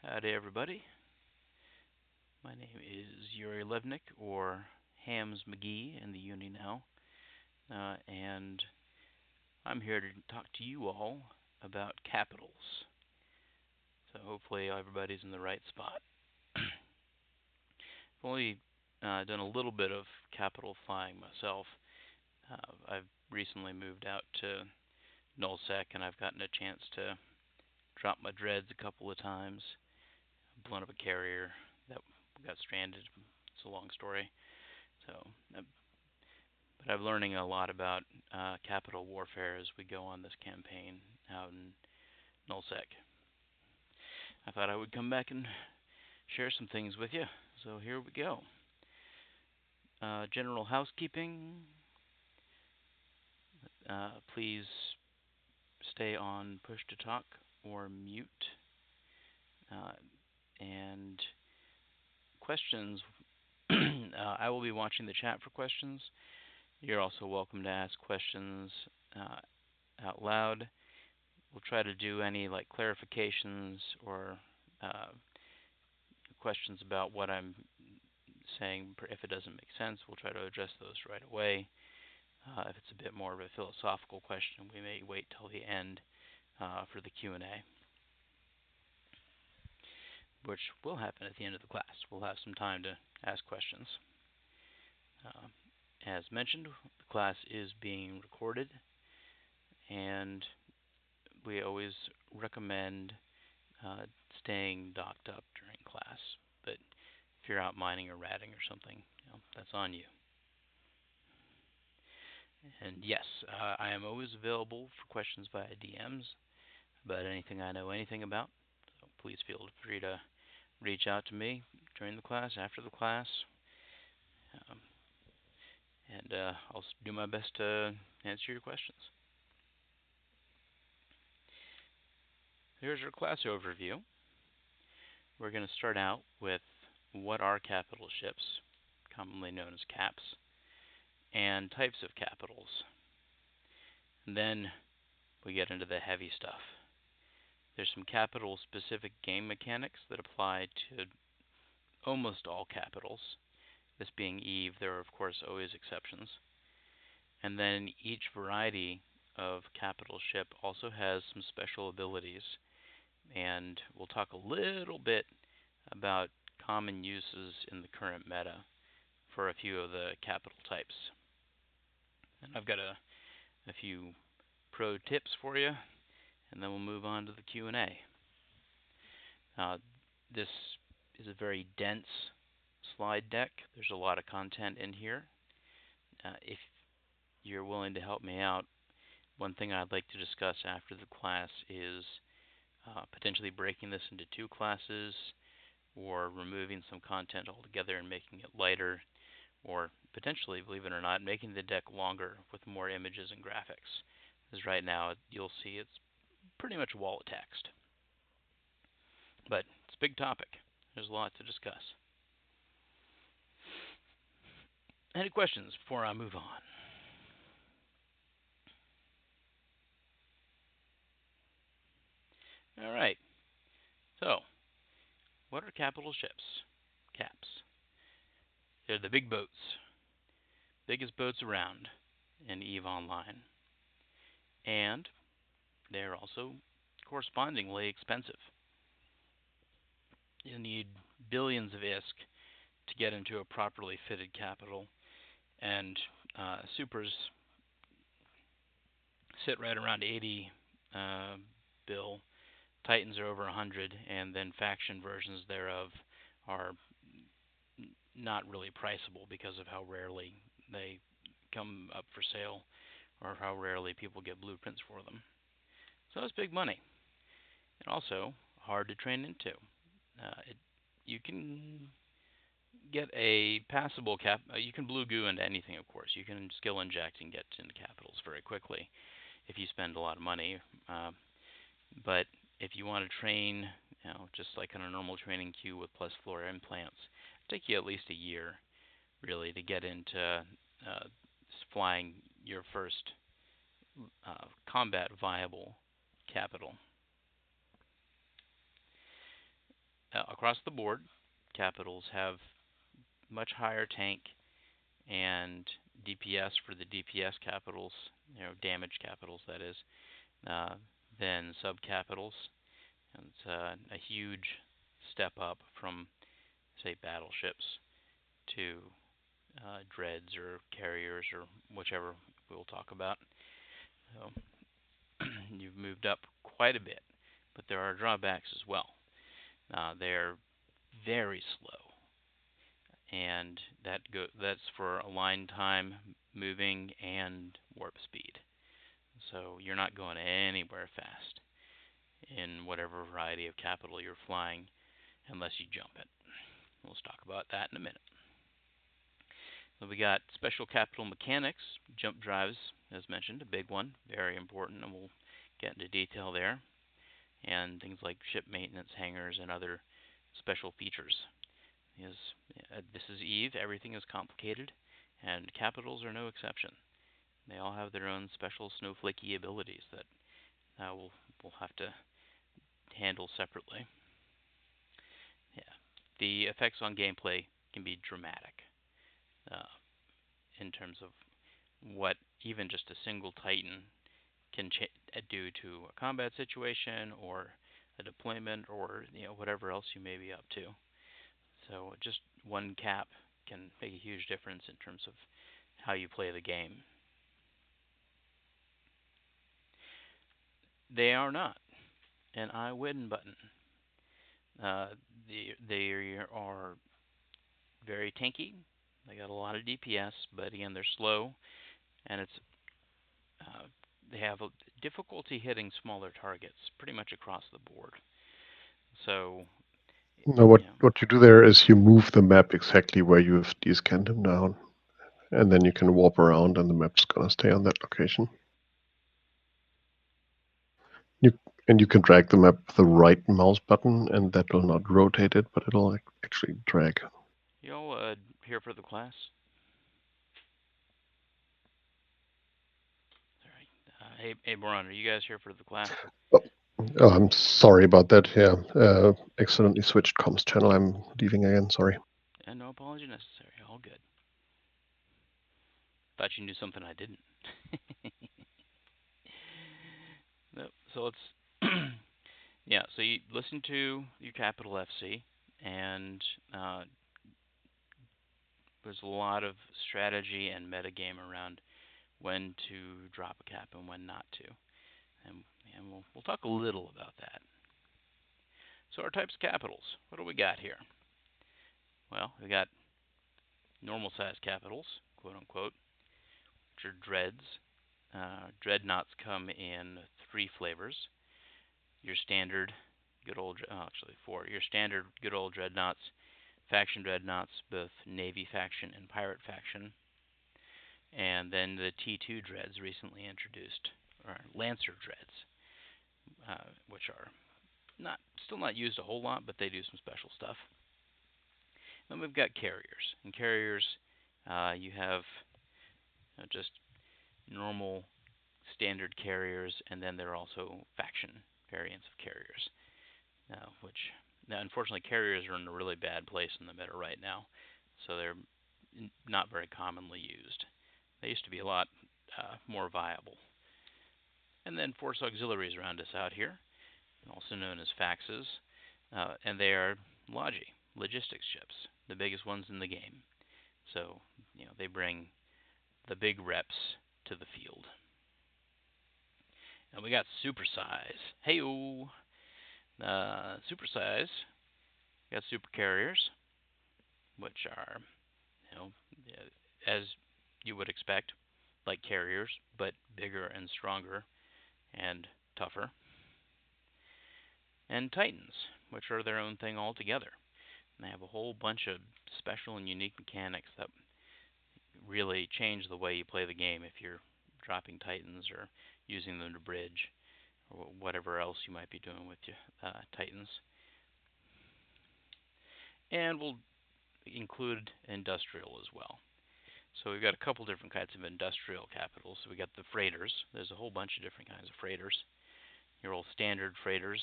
Howdy, everybody. My name is Yuri Levnick, or Hams McGee in the Uni now, and I'm here to talk to you all about capitals. So hopefully everybody's in the right spot. I've only done a little bit of capital flying myself. I've recently moved out to nullsec, and I've gotten a chance to drop my dreads a couple of times. Blown up a carrier that got stranded. It's a long story. So, but I'm learning a lot about capital warfare as we go on this campaign out in nullsec. I thought I would come back and share some things with you. So here we go. General housekeeping. Please stay on push to talk or mute. And questions. I will be watching the chat for questions. You're also welcome to ask questions out loud. We'll try to do any clarifications or questions about what I'm saying. If it doesn't make sense, we'll try to address those right away. If it's a bit more of a philosophical question, we may wait till the end for the Q&A, which will happen at the end of the class. We'll have some time to ask questions. As mentioned, the class is being recorded, and we always recommend staying docked up during class. But if you're out mining or ratting or something, that's on you. And yes, I am always available for questions via DMs about anything I know anything about. So please feel free to reach out to me during the class, after the class, and I'll do my best to answer your questions. Here's our class overview. We're going to start out with what are capital ships, commonly known as caps, and types of capitals. And then we get into the heavy stuff. There's some capital-specific game mechanics that apply to almost all capitals. This being Eve, there are of course always exceptions. And then each variety of capital ship also has some special abilities, and we'll talk a little bit about common uses in the current meta for a few of the capital types. And I've got a few pro tips for you, and then we'll move on to the Q&A. This is a very dense slide deck. There's a lot of content in here. If you're willing to help me out, one thing I'd like to discuss after the class is potentially breaking this into two classes, or removing some content altogether and making it lighter, or potentially, believe it or not, making the deck longer with more images and graphics. Because right now you'll see it's pretty much wall of text. But it's a big topic. There's a lot to discuss. Any questions before I move on? All right. So, what are capital ships? Caps. They're the big boats. Biggest boats around in EVE Online. And they're also correspondingly expensive. You need billions of ISK to get into a properly fitted capital, and supers sit right around 80 bill. Titans are over 100, and then faction versions thereof are not really priceable because of how rarely they come up for sale, or how rarely people get blueprints for them. So it's big money, and also hard to train into. You can get a passable cap. You can blue goo into anything, of course. You can skill inject and get into capitals very quickly if you spend a lot of money. But if you want to train, just like on a normal training queue with plus flora implants, it'll take you at least a year, really, to get into flying your first combat viable capital. across the board, capitals have much higher tank and DPS for the DPS capitals, damage capitals that is, uh, than subcapitals. And it's a huge step up from, say, battleships to dreads or carriers or whichever we'll talk about. So you've moved up quite a bit, but there are drawbacks as well. They're very slow, and that's for align time, moving, and warp speed. So you're not going anywhere fast in whatever variety of capital you're flying unless you jump it. We'll talk about that in a minute. So we got special capital mechanics, jump drives, as mentioned, a big one, very important, and we'll get into detail there. And things like ship maintenance hangars and other special features. This is Eve, everything is complicated, and capitals are no exception. They all have their own special snowflakey abilities that we'll have to handle separately. Yeah, the effects on gameplay can be dramatic in terms of what even just a single Titan can do to a combat situation or a deployment or whatever else you may be up to. So just one cap can make a huge difference in terms of how you play the game. They are not an I win button. They are very tanky. They got a lot of DPS, but again, they're slow, and they have a difficulty hitting smaller targets pretty much across the board. So, now what you do there is you move the map exactly where you've descanned him down, and then you can warp around, and the map's gonna stay on that location. And you can drag the map with the right mouse button, and that will not rotate it, but it'll actually drag. You all here for the class? Sorry. Hey, Boron, are you guys here for the class? Oh, I'm sorry about that. Yeah, accidentally switched comms channel. I'm leaving again. Sorry. And no apology necessary. All good. Thought you knew something I didn't. Nope. So let's yeah. So you listen to your capital FC, and there's a lot of strategy and metagame around when to drop a cap and when not to, and we'll talk a little about that. So our types of capitals. What do we got here? Well, we got normal size capitals, quote unquote, which are dreads. Dreadnoughts come in 3 flavors. Your standard good old, actually 4. Your standard good old dreadnoughts, faction dreadnoughts, both Navy faction and Pirate faction, and then the T2 dreads recently introduced, or Lancer dreads, which are still not used a whole lot, but they do some special stuff. Then we've got carriers. And carriers, you have just normal standard carriers, and then there are also faction variants of carriers, which now unfortunately carriers are in a really bad place in the meta right now, so they're not very commonly used. They used to be a lot more viable. And then force auxiliaries round us out here, also known as faxes, and they are logistics ships, the biggest ones in the game. So they bring the big reps to the field. And we got supersize. Hey-o! Supersize. We got super carriers, which are, as you would expect, like carriers, but bigger and stronger and tougher. And Titans, which are their own thing altogether. And they have a whole bunch of special and unique mechanics that really change the way you play the game if you're dropping Titans or using them to bridge or whatever else you might be doing with your Titans. And we'll include industrial as well. So we've got a couple different kinds of industrial capitals. So we got the freighters. There's a whole bunch of different kinds of freighters. Your old standard freighters,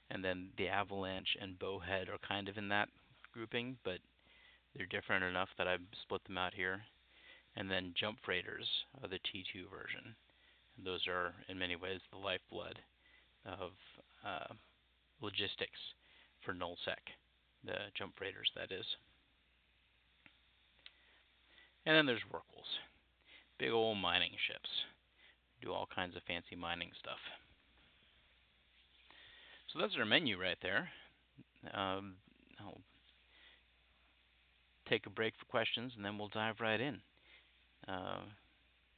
And then the Avalanche and Bowhead are kind of in that grouping, but they're different enough that I've split them out here. And then Jump Freighters are the T2 version. And those are, in many ways, the lifeblood of uh, logistics for nullsec, the Jump Freighters, that is. And then there's Rorquals, big old mining ships. Do all kinds of fancy mining stuff. So that's our menu right there. I'll take a break for questions, and then we'll dive right in. Uh,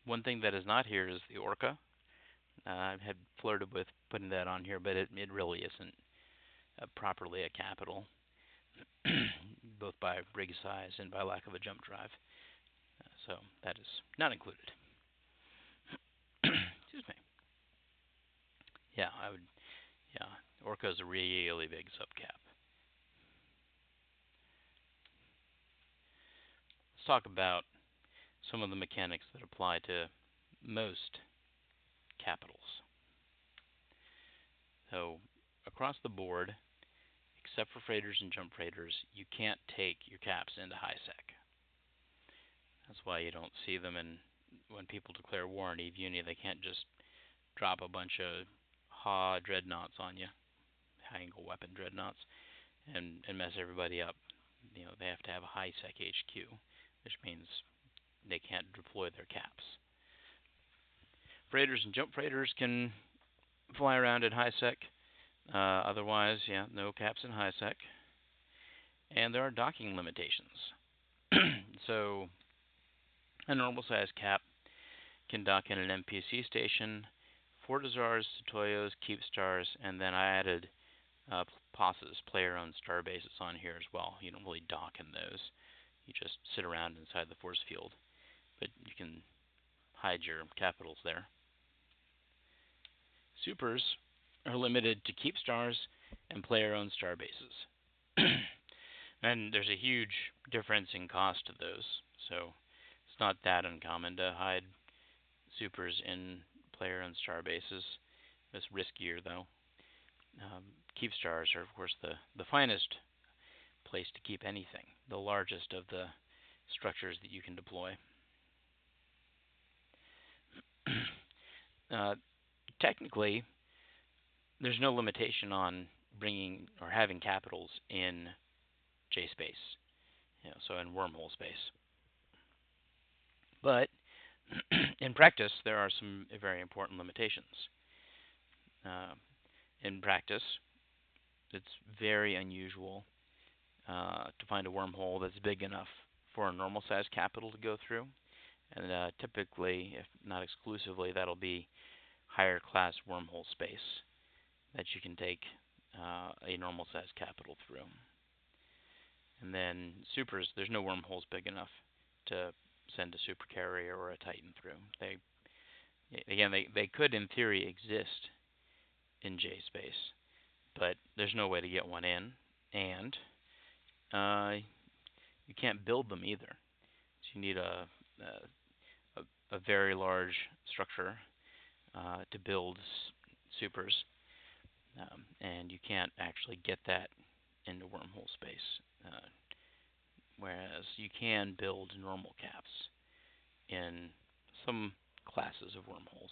one thing that is not here is the Orca. I had flirted with putting that on here, but it really isn't properly a capital, both by rig size and by lack of a jump drive. So that is not included. Excuse me. Yeah, I would. Yeah, Orca is a really big subcap. Let's talk about some of the mechanics that apply to most capitals. So across the board, except for freighters and jump freighters, you can't take your caps into high sec. That's why you don't see them when people declare war on Eve Uni. They can't just drop a bunch of HA dreadnoughts on you, high angle weapon dreadnoughts, and mess everybody up. They have to have a high sec HQ, which means they can't deploy their caps. Freighters and jump freighters can fly around in high sec. Otherwise, yeah, no caps in high sec. And there are docking limitations. So a normal size cap can dock in an NPC station, Fortizars, Satoyos, Keepstars, and then I added POSs, player-owned star bases, on here as well. You don't really dock in those. You just sit around inside the force field. But you can hide your capitals there. Supers are limited to Keepstars and player-owned star bases. And there's a huge difference in cost of those. So it's not that uncommon to hide supers in player-owned star bases. It's riskier, though. Keepstars are, of course, the finest place to keep anything, the largest of the structures that you can deploy. Technically, there's no limitation on bringing or having capitals in J-space, so in wormhole space. But in practice, there are some very important limitations. In practice, it's very unusual to find a wormhole that's big enough for a normal size capital to go through. And typically, if not exclusively, that'll be higher class wormhole space that you can take a normal size capital through. And then supers, there's no wormholes big enough to send a super carrier or a Titan through. They could in theory exist in J space, but there's no way to get one in, and you can't build them either. So you need a very large structure to build supers, and you can't actually get that into wormhole space. Whereas you can build normal caps in some classes of wormholes.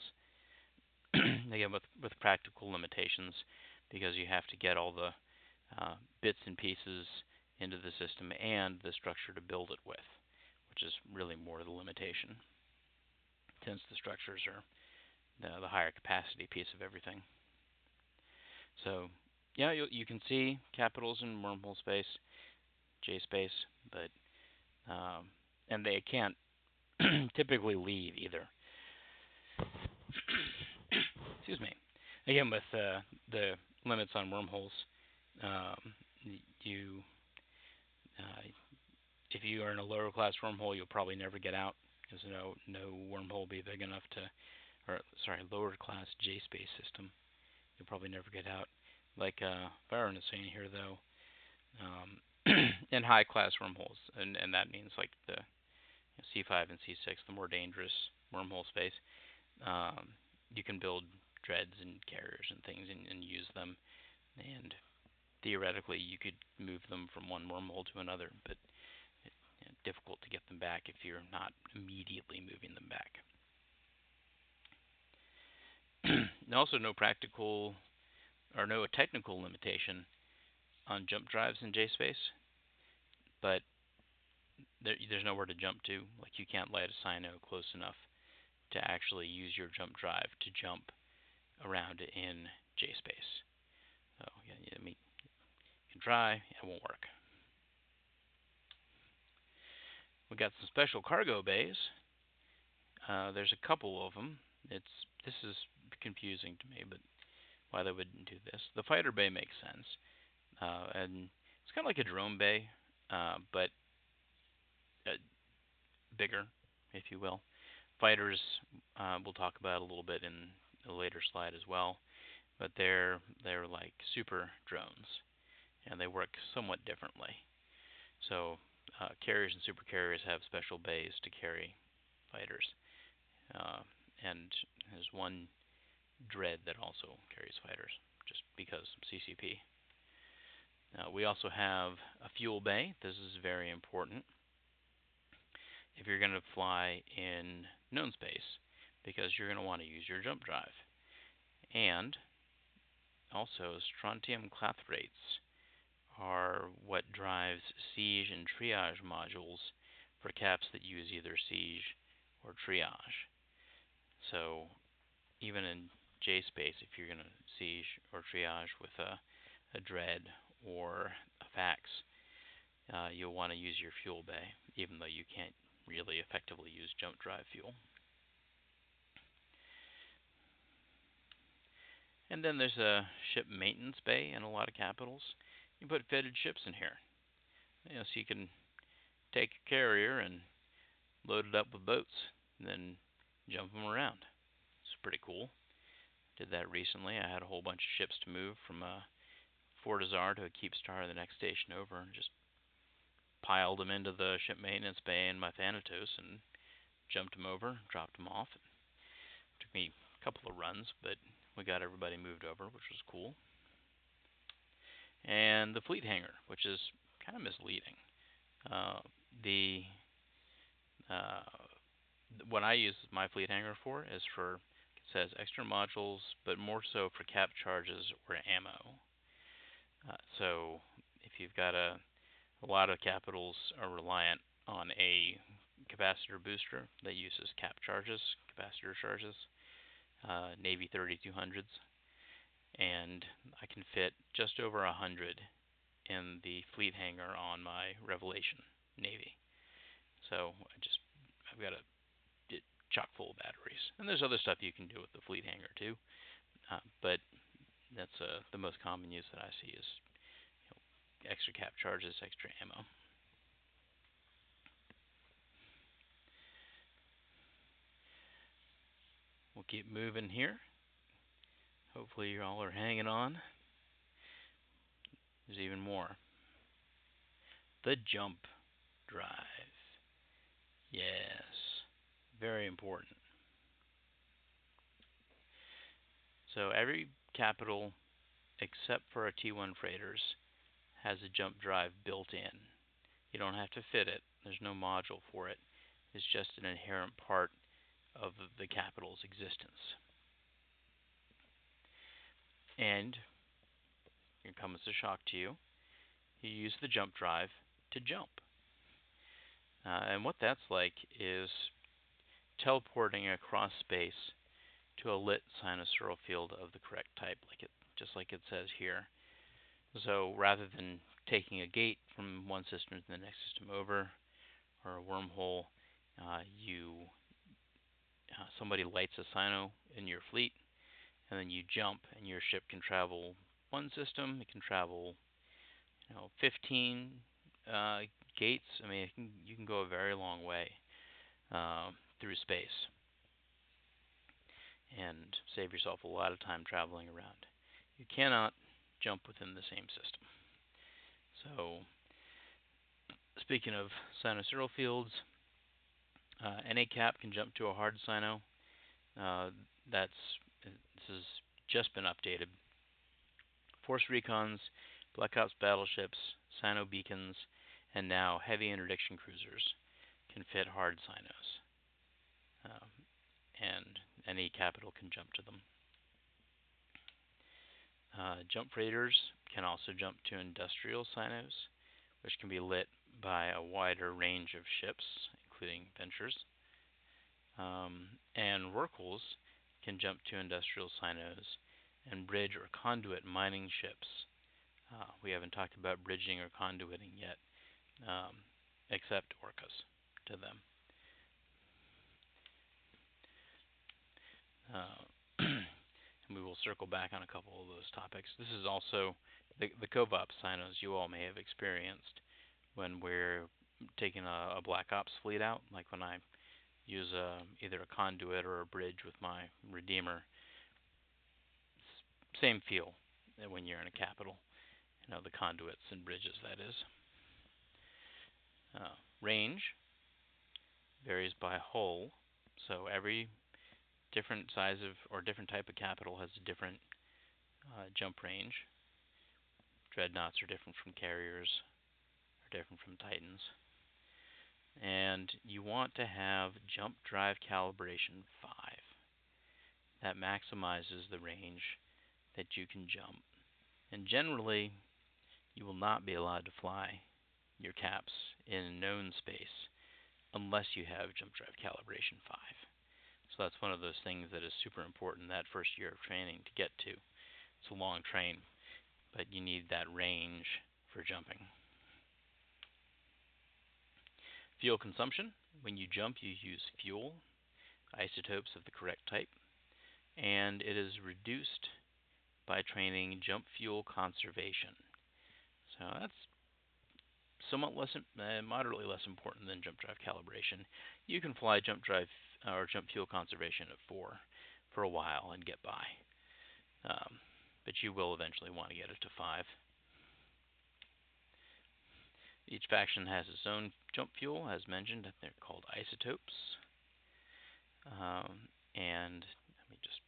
Again, with practical limitations, because you have to get all the bits and pieces into the system and the structure to build it with, which is really more the limitation, since the structures are the higher capacity piece of everything. So, yeah, you can see capitals in wormhole space, J space, but and they can't typically leave either. Excuse me. Again, with the limits on wormholes, you if you are in a lower class wormhole, you'll probably never get out, because no wormhole will be big enough to, or sorry, lower class J space system, you'll probably never get out. Like Byron is saying here, though, in high class wormholes, and that means like the C5 and C6, the more dangerous wormhole space, you can build dreads and carriers and things and use them, and theoretically you could move them from one wormhole to another, but difficult to get them back if you're not immediately moving them back. And also, no practical or no technical limitation on jump drives in JSpace, but there's nowhere to jump to. Like, you can't light a Sino close enough to actually use your jump drive to jump around in JSpace. So yeah, I mean, you can try, it won't work. We got some special cargo bays. There's a couple of them. This is confusing to me, but why they wouldn't do this? The fighter bay makes sense, and it's kind of like a drone bay, but uh, bigger, if you will. Fighters, we'll talk about a little bit in a later slide as well, but they're like super drones, and they work somewhat differently. So carriers and super carriers have special bays to carry fighters, uh, and there's one Dread that also carries fighters, just because CCP. We also have a fuel bay. This is very important if you're going to fly in known space, because you're going to want to use your jump drive. And also, strontium clathrates are what drives siege and triage modules for caps that use either siege or triage. So even in JSpace, if you're going to siege or triage with a Dread or a Fax, you'll want to use your fuel bay, even though you can't really effectively use jump drive fuel. And then there's a ship maintenance bay in a lot of capitals. You put fitted ships in here, so you can take your carrier and load it up with boats, and then jump them around. It's pretty cool. Did that recently. I had a whole bunch of ships to move from Fort Azar to a Keep Star the next station over, and just piled them into the ship maintenance bay in my Thanatos and jumped them over, dropped them off. It took me a couple of runs, but we got everybody moved over, which was cool. And the fleet hangar, which is kind of misleading. Uh, the what I use my fleet hangar for is for, it says extra modules, but more so for cap charges or ammo. So if you've got a lot of capitals are reliant on a capacitor booster that uses cap charges, capacitor charges, Navy 3200s, and I can fit just over 100 in the fleet hangar on my Revelation Navy. So I've got a chock full of batteries, and there's other stuff you can do with the fleet hangar too, but that's the most common use that I see is extra cap charges, extra ammo. We'll keep moving here. Hopefully you all are hanging on. There's even more. The jump drive. Yes, very important. So every capital except for a T1 freighters has a jump drive built in. You don't have to fit it. There's no module for it. It's just an inherent part of the capital's existence. And here comes the shock to you. You use the jump drive to jump. And what that's like is teleporting across space to a lit sinusoidal field of the correct type, just like it says here. So rather than taking a gate from one system to the next system over, or a wormhole, you somebody lights a sino in your fleet, and then you jump, and your ship can travel one system. It can travel, 15 gates. I mean, you can go a very long way through space and save yourself a lot of time traveling around. You cannot jump within the same system. So, speaking of sinusoidal fields, NA cap can jump to a hard sino. This has just been updated. Force recons Black Ops battleships, Sino beacons, and now heavy interdiction cruisers can fit hard Sinos, um, and any capital can jump to them. Jump freighters can also jump to industrial Sinos, which can be lit by a wider range of ships, including Ventures. And Rorquals can jump to industrial Sinos and bridge or conduit mining ships. We haven't talked about bridging or conduiting yet, um, except orcas to them. Uh, and we will circle back on a couple of those topics. This is also the COVOP sinos you all may have experienced when we're taking a Black Ops fleet out, like when I use either a conduit or a bridge with my Redeemer. Same feel when you're in a capital. The conduits and bridges, that is. Range varies by hull, so every different size of or different type of capital has a different jump range. Dreadnoughts are different from carriers, are different from Titans. And you want to have jump drive calibration 5. That maximizes the range that you can jump. And generally, you will not be allowed to fly your caps in known space unless you have jump drive calibration 5. So that's one of those things that is super important that first year of training to get to. It's a long train, but you need that range for jumping. Fuel consumption. When you jump, you use fuel, isotopes of the correct type, and it is reduced by training jump fuel conservation. So that's somewhat less, moderately less important than jump drive calibration. You can fly jump drive or jump fuel conservation at 4 for a while and get by, but you will eventually want to get it to 5. Each faction has its own jump fuel, as mentioned. They're called isotopes. And let me just.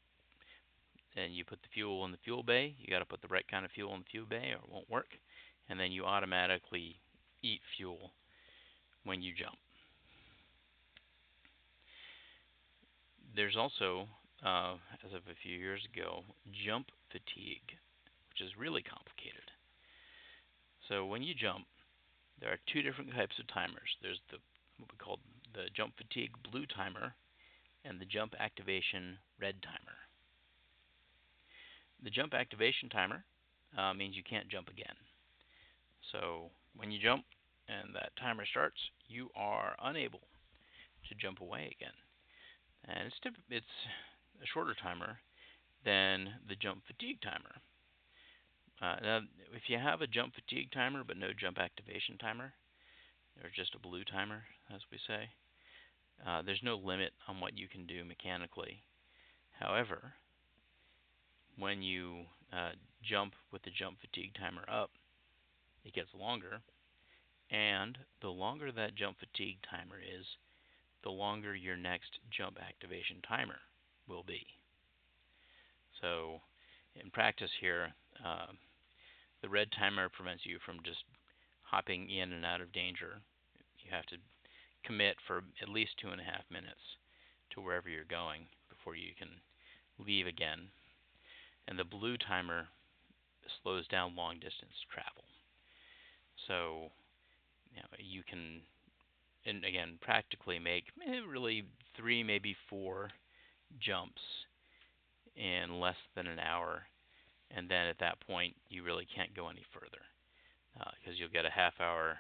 And you put the fuel in the fuel bay. You got to put the right kind of fuel in the fuel bay, or it won't work. And then you automatically eat fuel when you jump. There's also, as of a few years ago, jump fatigue, which is really complicated. So when you jump, there are two different types of timers. There's what we call the jump fatigue blue timer and the jump activation red timer. The jump activation timer means you can't jump again. So when you jump and that timer starts, you are unable to jump away again. And it's a shorter timer than the jump fatigue timer. Now, if you have a jump fatigue timer but no jump activation timer, or just a blue timer, as we say, there's no limit on what you can do mechanically. However, when you jump with the jump fatigue timer up, it gets longer, and the longer that jump fatigue timer is, the longer your next jump activation timer will be. So, in practice here, the red timer prevents you from just hopping in and out of danger. You have to commit for at least 2.5 minutes to wherever you're going before you can leave again. And the blue timer slows down long distance travel. So you can, and again, practically make really 3, maybe 4 jumps in less than an hour. And then at that point, you really can't go any further because you'll get a half-hour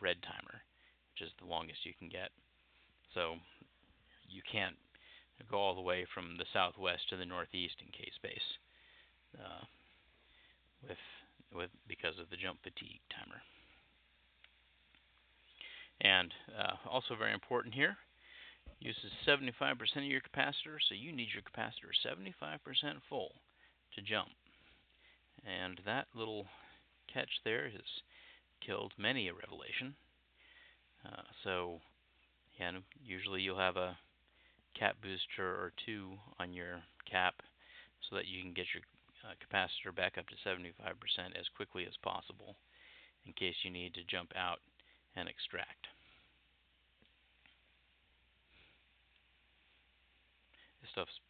red timer, which is the longest you can get. So you can't go all the way from the southwest to the northeast in K-space because of the jump fatigue timer. And also very important here, uses 75% of your capacitor, so you need your capacitor 75% full to jump. And that little catch there has killed many a revelation. So, usually you'll have a cap booster or 2 on your cap so that you can get your capacitor back up to 75% as quickly as possible in case you need to jump out and extract. This stuff's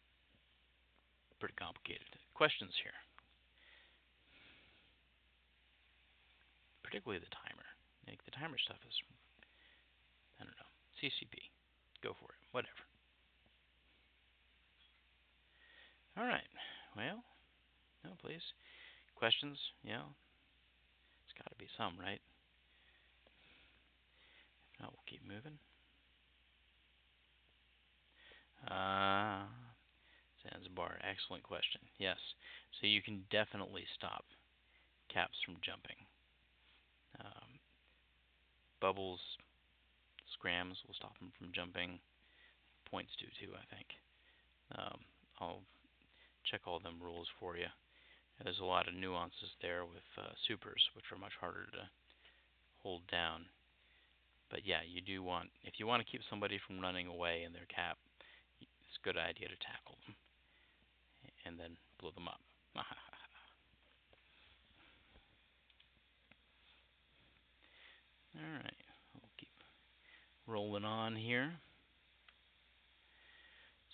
pretty complicated. Questions here, particularly the timer. Like the timer stuff is, I don't know, CCP. Go for it, whatever. All right. Well, no, please. Questions? Yeah, it's got to be some, right? If not, we'll keep moving. Ah, Zanzibar, excellent question. Yes, so you can definitely stop caps from jumping. Um, bubbles, scrams will stop them from jumping. Points do too, I think. I'll check all them rules for you. There's a lot of nuances there with supers, which are much harder to hold down. But yeah, you do want, if you want to keep somebody from running away in their cap, it's a good idea to tackle them and then blow them up. Alright, we'll keep rolling on here.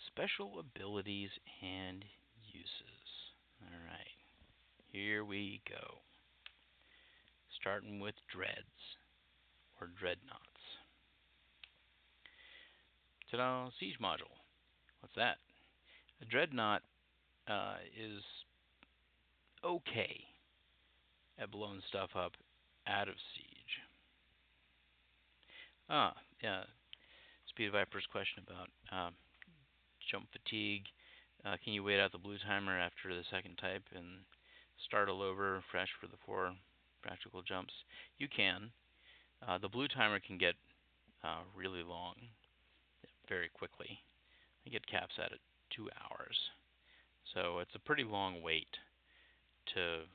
Special abilities and uses. Alright, here we go. Starting with dreads, or dreadnoughts. Ta-da, siege module. What's that? A dreadnought is okay at blowing stuff up out of siege. Yeah. Speed Viper's question about jump fatigue. Can you wait out the blue timer after the second type and start all over fresh for the 4 practical jumps? You can. The blue timer can get really long very quickly. I get caps at it 2 hours. So it's a pretty long wait to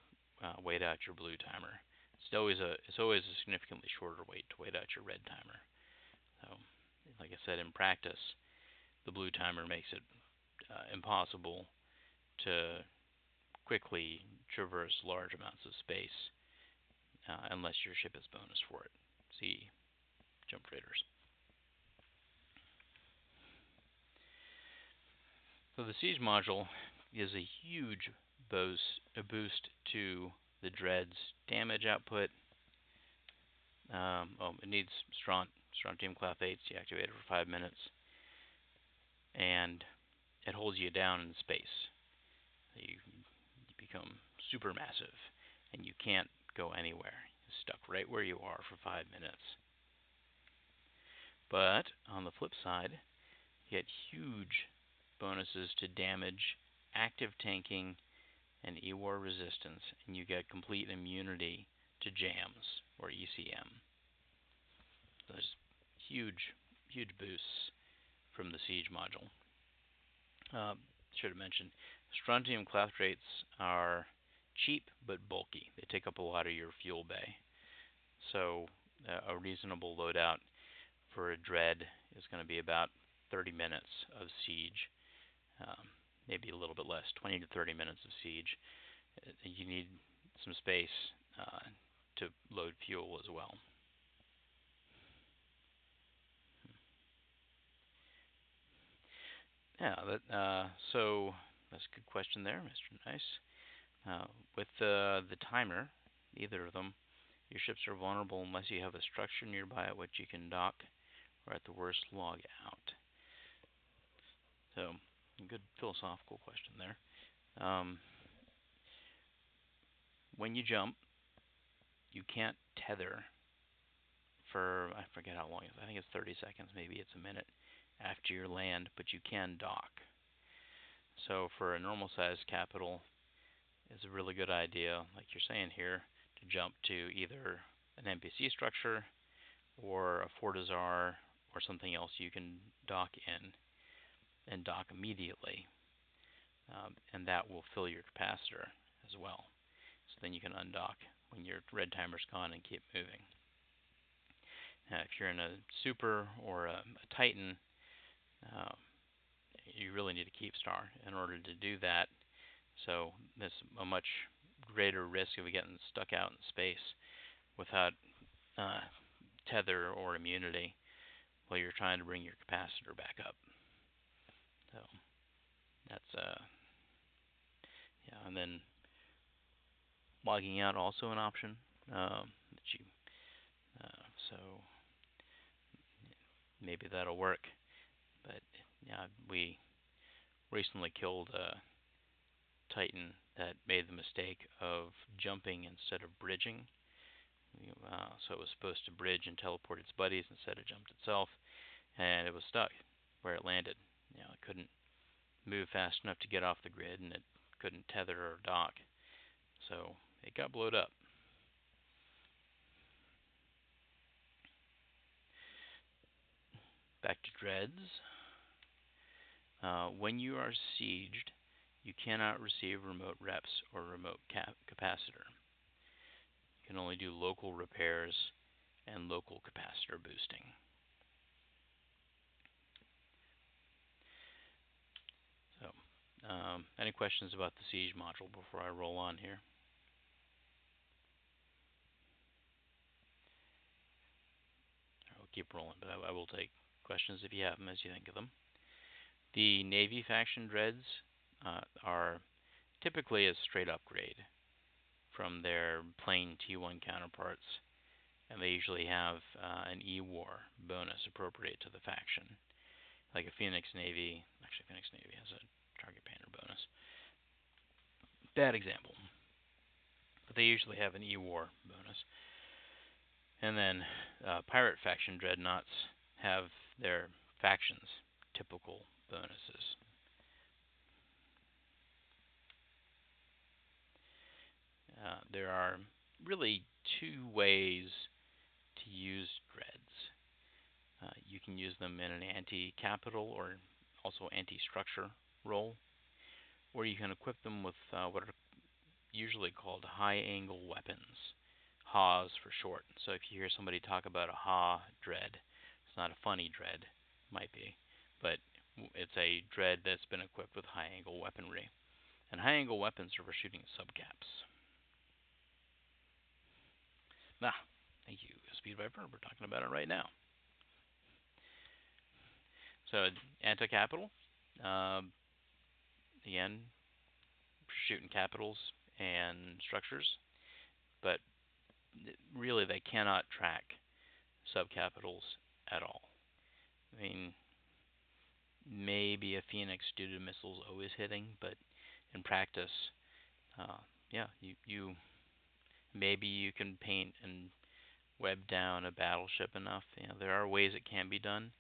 wait out your blue timer. It's always a significantly shorter wait to wait out your red timer. So, like I said, in practice, the blue timer makes it impossible to quickly traverse large amounts of space unless your ship is bonus for it. See Jump Raiders. So the siege module is a huge boost to the dread's damage output. It needs Strontium Cloth 8 deactivated for 5 minutes, and it holds you down in space. You become supermassive, and you can't go anywhere. You're stuck right where you are for 5 minutes. But on the flip side, you get huge bonuses to damage, active tanking, and E-War resistance, and you get complete immunity to jams, or ECM. There's huge boosts from the siege module. Should have mentioned, strontium clathrates are cheap but bulky. They take up a lot of your fuel bay. So a reasonable loadout for a dread is going to be about 30 minutes of siege, maybe a little bit less, 20 to 30 minutes of siege. You need some space to load fuel as well. Yeah, so that's a good question there, Mr. Nice. With the timer, either of them, your ships are vulnerable unless you have a structure nearby at which you can dock, or at the worst, log out. So, a good philosophical question there. When you jump, you can't tether for, I forget how long it is, I think it's 30 seconds, maybe it's a minute after you land, but you can dock. So for a normal sized capital, it's a really good idea, like you're saying here, to jump to either an NPC structure or a Fortizar or something else you can dock in and dock immediately. And that will fill your capacitor as well. So then you can undock when your red timer's gone and keep moving. Now, if you're in a Super or a Titan, you really need a keep star. In order to do that, So there's a much greater risk of getting stuck out in space without uh, tether or immunity while you're trying to bring your capacitor back up. So that's yeah, and then logging out also an option that you so maybe that'll work. But yeah, we recently killed a Titan that made the mistake of jumping instead of bridging. So it was supposed to bridge and teleport its buddies instead of jumped itself, and it was stuck where it landed. It couldn't move fast enough to get off the grid, and it couldn't tether or dock, so it got blowed up. Back to dreads. When you are sieged, you cannot receive remote reps or remote capacitor. You can only do local repairs and local capacitor boosting. So, any questions about the siege module before I roll on here? I'll keep rolling, but I will take questions if you have them as you think of them. The Navy faction dreads are typically a straight upgrade from their plain T1 counterparts, and they usually have an E-War bonus appropriate to the faction. Like a Phoenix Navy, actually Phoenix Navy has a target painter bonus. Bad example, but they usually have an E-War bonus. And then pirate faction dreadnoughts have their factions typical bonuses. There are really two ways to use dreads. You can use them in an anti-capital or also anti-structure role, or you can equip them with what are usually called high-angle weapons, HAWs for short. So if you hear somebody talk about a HAW dread, it's not a funny dread, might be, but it's a dread that's been equipped with high-angle weaponry. And high-angle weapons are for shooting subcaps. Ah, thank you, Speed Viper. We're talking about it right now. So anti-capital, again, shooting capitals and structures, but really they cannot track subcapitals at all. I mean, maybe a Phoenix due to missiles always hitting, but in practice, yeah, you maybe you can paint and web down a battleship enough. There are ways it can be done,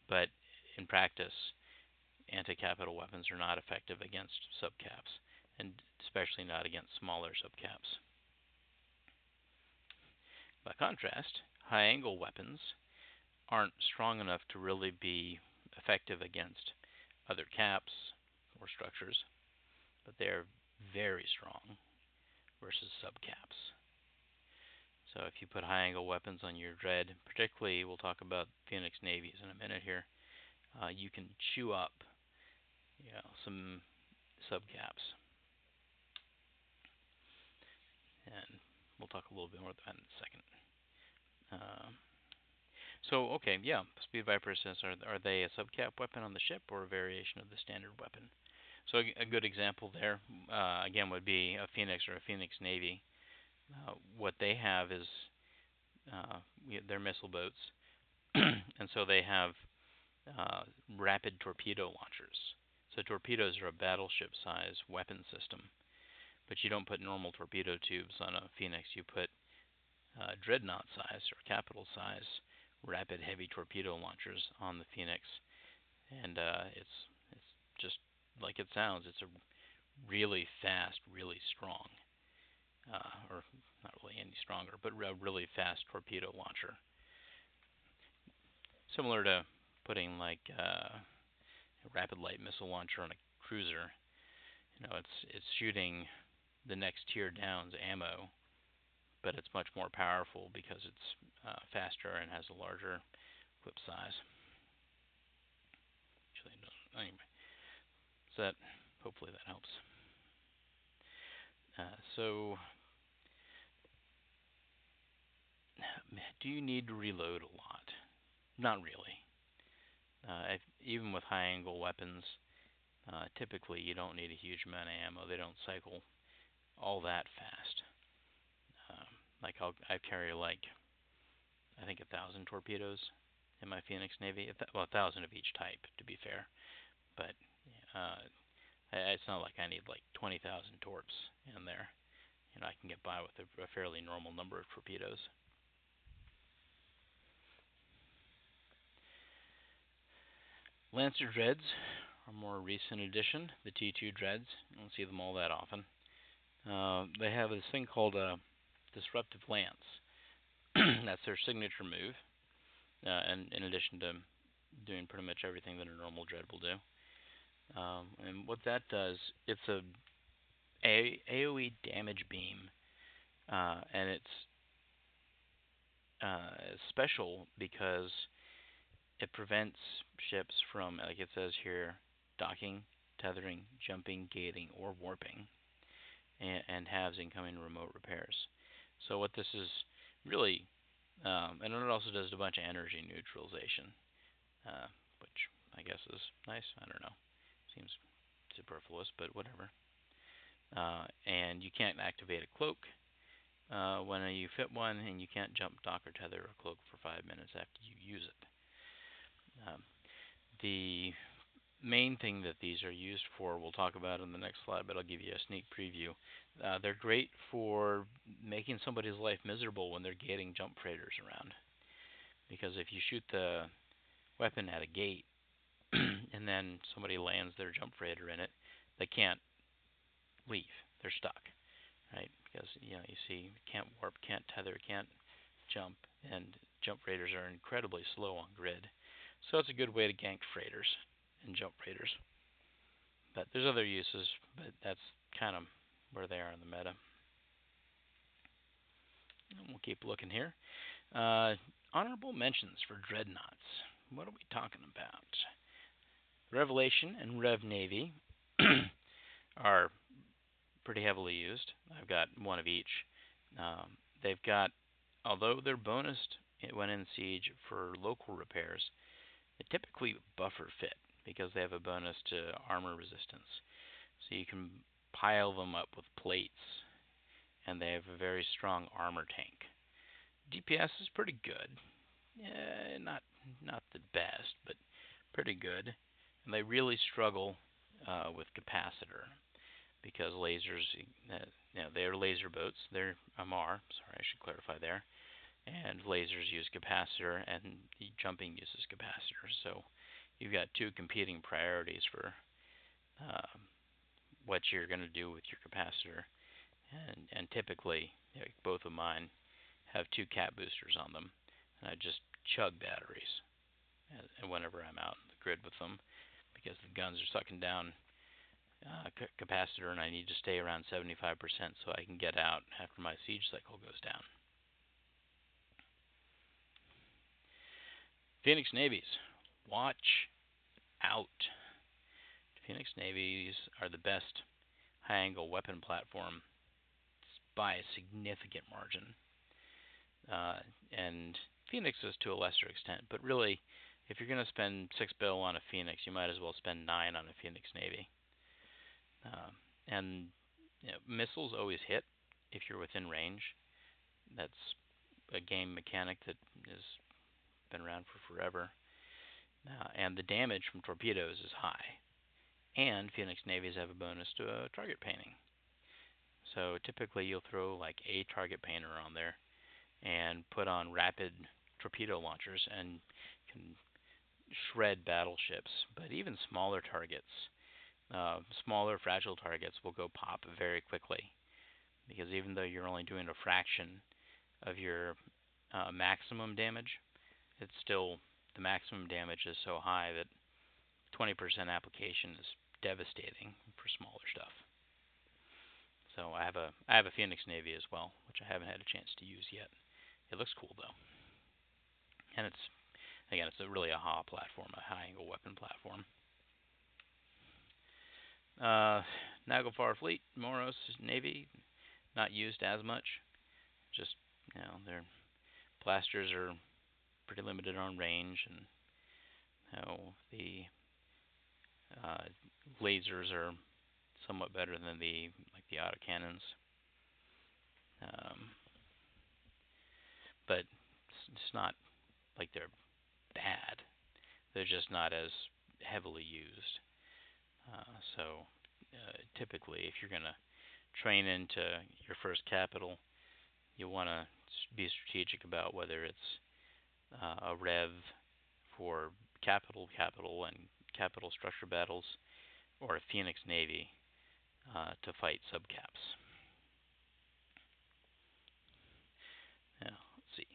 but in practice, anti-capital weapons are not effective against subcaps, and especially not against smaller subcaps. By contrast, high-angle weapons aren't strong enough to really be effective against other caps or structures, but they're very strong versus subcaps. So if you put high-angle weapons on your dread, particularly we'll talk about Phoenix Navies in a minute here, you can chew up some subcaps. And we'll talk a little bit more about that in a second. Okay, yeah, Speed Viper says, are they a subcap weapon on the ship or a variation of the standard weapon? So a good example there, again, would be a Phoenix or a Phoenix Navy. What they have is they're missile boats, and so they have rapid torpedo launchers. So torpedoes are a battleship-size weapon system, but you don't put normal torpedo tubes on a Phoenix. You put dreadnought size or capital size rapid heavy torpedo launchers on the Phoenix, and it's just like it sounds. It's a really fast, really strong, or not really any stronger, but a really fast torpedo launcher. Similar to putting like a rapid light missile launcher on a cruiser. It's shooting the next tier down's ammo, but it's much more powerful because it's faster and has a larger clip size. Actually, no, anyway, so hopefully that helps. So, do you need to reload a lot? Not really. Even with high angle weapons, typically you don't need a huge amount of ammo. They don't cycle all that fast. Um, like I carry like I think 1,000 torpedoes in my Phoenix Navy. Well, 1,000 of each type, to be fair. But uh, it's not like I need like 20,000 torps in there. I can get by with a fairly normal number of torpedoes. Lancer Dreads are a more recent addition. The T2 Dreads. You don't see them all that often. They have this thing called a Disruptive Lance. That's their signature move, and in addition to doing pretty much everything that a normal dread will do. And what that does, it's a AOE damage beam, and it's special because it prevents ships from, like it says here, docking, tethering, jumping, gating, or warping, and halves incoming remote repairs. So what this is really, and it also does a bunch of energy neutralization, which I guess is nice. I don't know. Seems superfluous, but whatever. And you can't activate a cloak when you fit one, and you can't jump, dock, or tether a cloak for 5 minutes after you use it. The main thing that these are used for, we'll talk about in the next slide, but I'll give you a sneak preview. They're great for making somebody's life miserable when they're gating jump freighters around. Because if you shoot the weapon at a gate and then somebody lands their jump freighter in it, they can't leave. They're stuck, right? Because you see, can't warp, can't tether, can't jump, and jump freighters are incredibly slow on grid. So it's a good way to gank freighters and jump freighters. But there's other uses, but that's kind of where they are in the meta. And we'll keep looking here. Honorable mentions for dreadnoughts. What are we talking about? Revelation and Rev Navy are pretty heavily used. I've got one of each. They've got, although they're bonused when in siege for local repairs, they typically buffer fit because they have a bonus to armor resistance. So you can pile them up with plates, and they have a very strong armor tank. DPS is pretty good. Not the best, but pretty good. And they really struggle with capacitor because lasers, they're laser boats. They're MR. Sorry, I should clarify there. And lasers use capacitor, and jumping uses capacitor. So you've got two competing priorities for what you're going to do with your capacitor. And typically, both of mine have two cat boosters on them, and I just chug batteries and whenever I'm out in the grid with them because the guns are sucking down capacitor, and I need to stay around 75% so I can get out after my siege cycle goes down. Phoenix Navies, watch out. Phoenix Navies are the best high-angle weapon platform by a significant margin. And Phoenix is to a lesser extent, but really, if you're going to spend $6 on a Phoenix, you might as well spend $9 on a Phoenix Navy. And missiles always hit if you're within range. That's a game mechanic that has been around for forever. And the damage from torpedoes is high. And Phoenix Navies have a bonus to target painting. So typically you'll throw like a target painter on there and put on rapid torpedo launchers and can shred battleships. But even smaller targets, smaller fragile targets will go pop very quickly because even though you're only doing a fraction of your maximum damage, it's still, the maximum damage is so high that 20% application is devastating for smaller stuff. So I have a Phoenix Navy as well, which I haven't had a chance to use yet. It looks cool though, and it's really a platform, a high angle weapon platform. Naglfar Fleet, Moros Navy, not used as much. Just their blasters are pretty limited on range, and the uh, lasers are somewhat better than the autocannons. Um, but it's not like they're bad. They're just not as heavily used. So typically, if you're going to train into your first capital, you want to be strategic about whether it's a rev for capital, and capital structure battles, or a Phoenix Navy to fight subcaps. Yeah, let's see.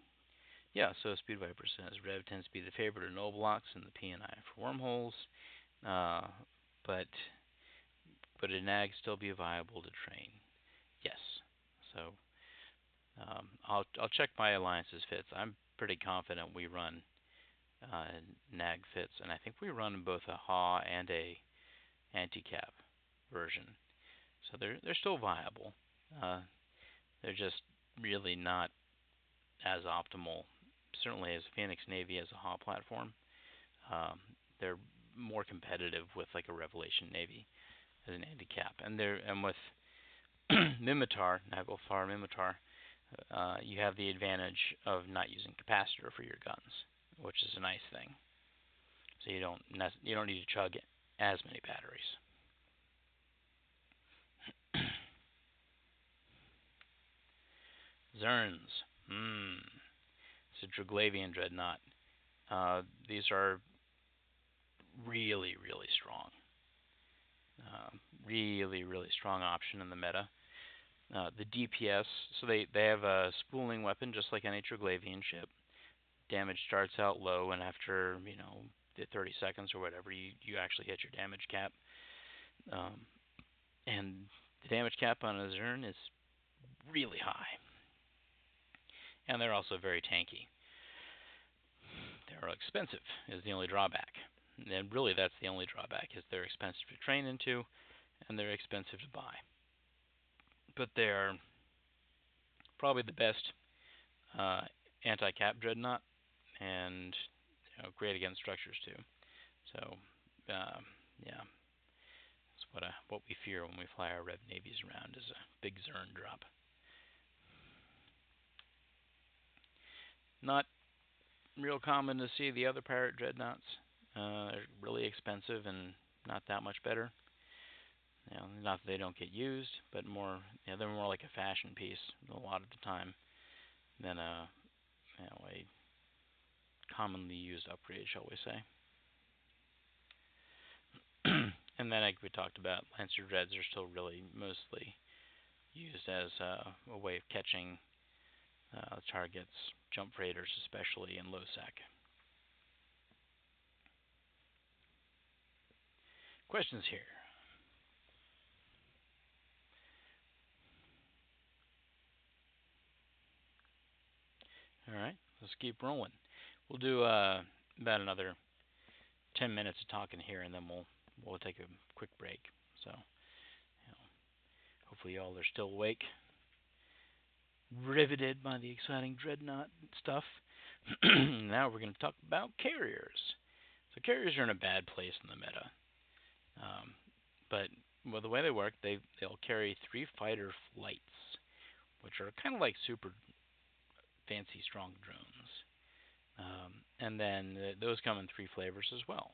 Yeah, so Speed Viper says Rev tends to be the favorite of noble blocks and the PNI for wormholes, uh, but would a nag still be viable to train? Yes. So I'll check my alliances fits. I'm pretty confident we run nag fits, and I think we run both a HA and a anti-cap version. So they're still viable. Uh, they're just really not as optimal. Certainly, as Phoenix Navy as a HA platform, um, they're more competitive with like a Revelation Navy as an anti-cap, and with Mimitar, Naglfar Mimitar, you have the advantage of not using capacitor for your guns, which is a nice thing. So you don't need to chug as many batteries. Zerns. It's a Druglavian dreadnought. These are really, really strong. Really strong option in the meta. The DPS, so they have a spooling weapon just like any Druglavian ship. Damage starts out low, and after the 30 seconds or whatever, you actually hit your damage cap. And the damage cap on a Zern is really high, and they're also very tanky. They're expensive is the only drawback, and really that's the only drawback is they're expensive to train into, and they're expensive to buy. But they're probably the best anti-cap dreadnought, and great against structures too. So yeah, that's what we fear when we fly our Rev Navies around is a big Zern drop. Not real common to see the other pirate dreadnoughts. They're really expensive and not that much better. Not that they don't get used, but they're more like a fashion piece a lot of the time than a commonly used upgrade, shall we say. And then, like we talked about, Lancer Dreads are still really mostly used as a way of catching targets, jump freighters especially, in low sec. Questions here? All right, let's keep rolling. We'll do about another 10 minutes of talking here, and then we'll take a quick break. So, hopefully y'all are still awake, riveted by the exciting dreadnought stuff. Now we're going to talk about carriers. So carriers are in a bad place in the meta, but the way they work, they'll carry 3 fighter flights, which are kind of like super fancy strong drones. And then those come in 3 flavors as well.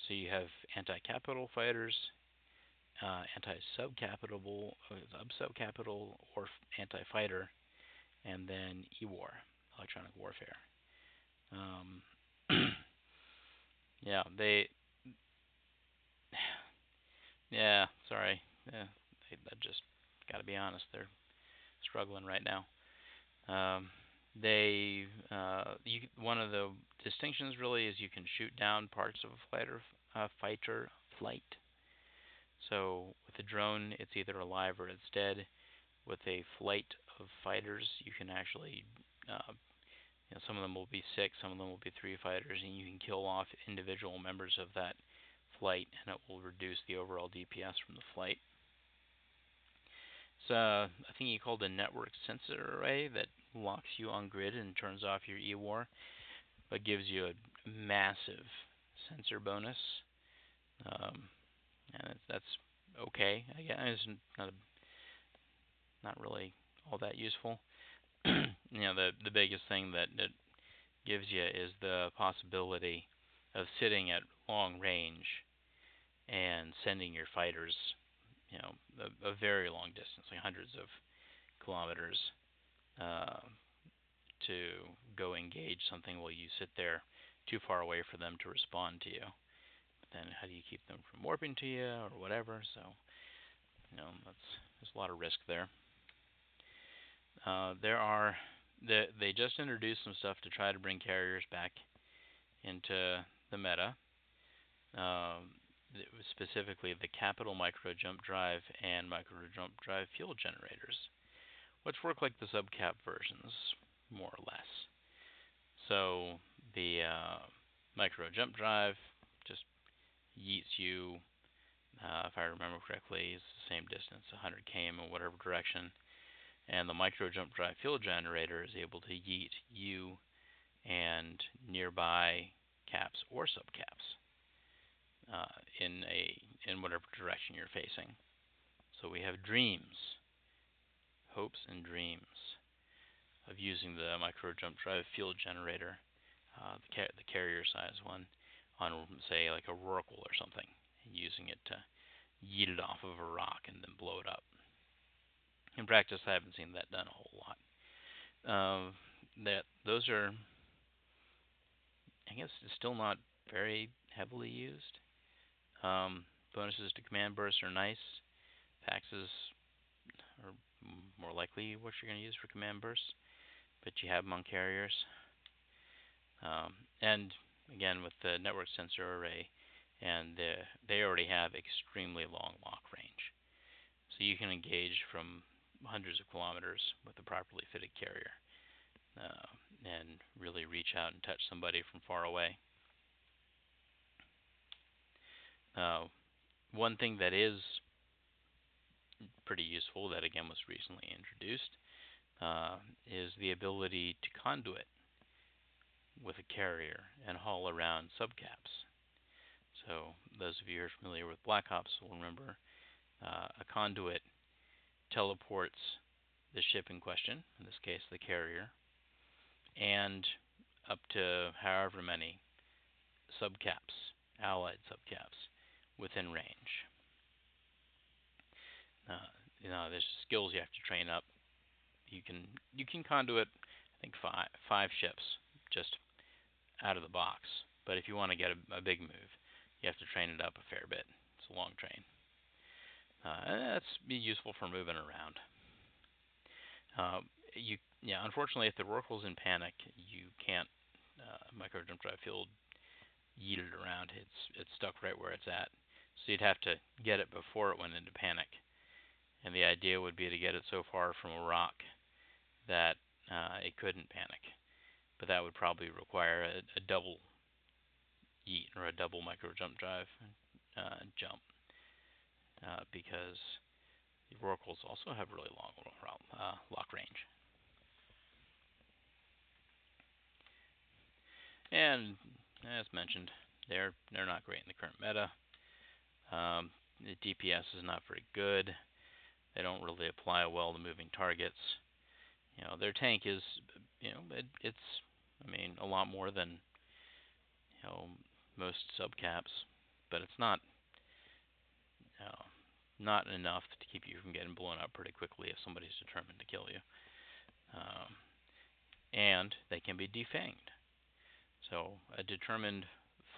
So you have anti-capital fighters, anti-subcapital, sub-subcapital, or anti-fighter, and then EWAR, electronic warfare. Yeah, yeah, sorry, I just got to be honest, they're struggling right now. One of the distinctions really is you can shoot down parts of a fighter flight. So with a drone, it's either alive or it's dead. With a flight of fighters, you can actually, some of them will be 6, some of them will be 3 fighters, and you can kill off individual members of that flight, and it will reduce the overall DPS from the flight. It's a thing you call the network sensor array that locks you on grid and turns off your EWAR, but gives you a massive sensor bonus. Um, and that's okay. I guess it's not really all that useful. The biggest thing that it gives you is the possibility of sitting at long range and sending your fighters, a very long distance, like hundreds of kilometers, uh, to go engage something while you sit there too far away for them to respond to you. But then how do you keep them from warping to you or whatever? So, there's a lot of risk there. They just introduced some stuff to try to bring carriers back into the meta. Um, Specifically the Capital Micro Jump Drive and Micro Jump Drive fuel generators, which work like the subcap versions, more or less. So the Micro Jump Drive just yeets you, if I remember correctly, it's the same distance, 100 km in whatever direction. And the Micro Jump Drive fuel generator is able to yeet you and nearby caps or subcaps in whatever direction you're facing. So we have dreams, hopes, and dreams of using the Micro Jump Drive fuel generator, the carrier size one, on say like a Rorqual or something, and using it to yeet it off of a rock and then blow it up. In practice, I haven't seen that done a whole lot. Those are, I guess, still not very heavily used. Bonuses to command bursts are nice. Taxes are more likely what you're going to use for command bursts, but you have them on carriers. And again, with the network sensor array, and they already have extremely long lock range, so you can engage from hundreds of kilometers with a properly fitted carrier, and really reach out and touch somebody from far away. One thing that is pretty useful that again was recently introduced is the ability to conduit with a carrier and haul around subcaps. So those of you who are familiar with Black Ops will remember a conduit teleports the ship in question, in this case the carrier, and up to however many subcaps, allied subcaps, within range. There's skills you have to train up. You can conduit, I think five ships just out of the box. But if you want to get a big move, you have to train it up a fair bit. It's a long train. And that's be useful for moving around. Unfortunately, if the Rorqual's in panic, you can't micro jump drive field yeet it around. It's stuck right where it's at. So you'd have to get it before it went into panic. And the idea would be to get it so far from a rock that it couldn't panic. But that would probably require a double yeet or a double micro jump drive jump, because the Rorquals also have really long lock range. And as mentioned, they're not great in the current meta. The DPS is not very good. They don't really apply well to moving targets. Their tank is, it's, a lot more than, most subcaps, but it's not enough to keep you from getting blown up pretty quickly if somebody's determined to kill you. And they can be defanged. So a determined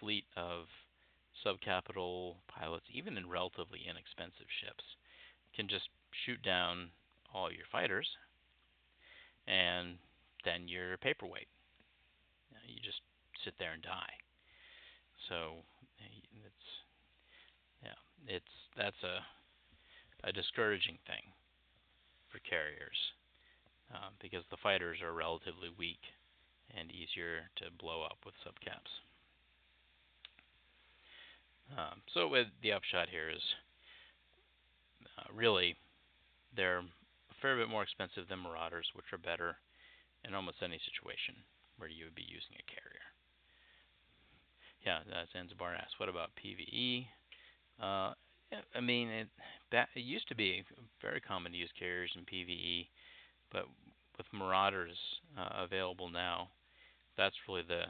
fleet of subcapital pilots, even in relatively inexpensive ships, can just shoot down all your fighters, and then you're a paperweight. You just sit there and die. So that's a discouraging thing for carriers, because the fighters are relatively weak and easier to blow up with subcaps. So the upshot here is really they're a fair bit more expensive than Marauders, which are better in almost any situation where you would be using a carrier. Yeah, Zanzibar asks, what about PVE? I mean, it used to be very common to use carriers in PVE, but with Marauders available now, that's really the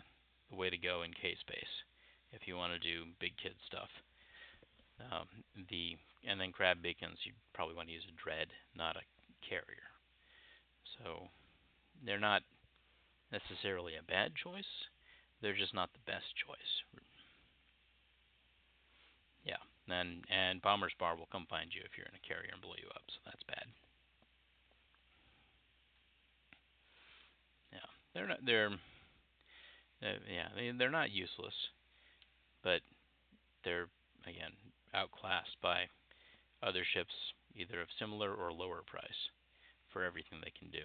way to go in K-Space if you want to do big kid stuff. Um, and then crab beacons, you probably want to use a dread, not a carrier. So they're not necessarily a bad choice. They're just not the best choice. Yeah, and Bomber's Bar will come find you if you're in a carrier and blow you up, so that's bad. Yeah, they're not they're not useless, but they're again outclassed by other ships either of similar or lower price for everything they can do.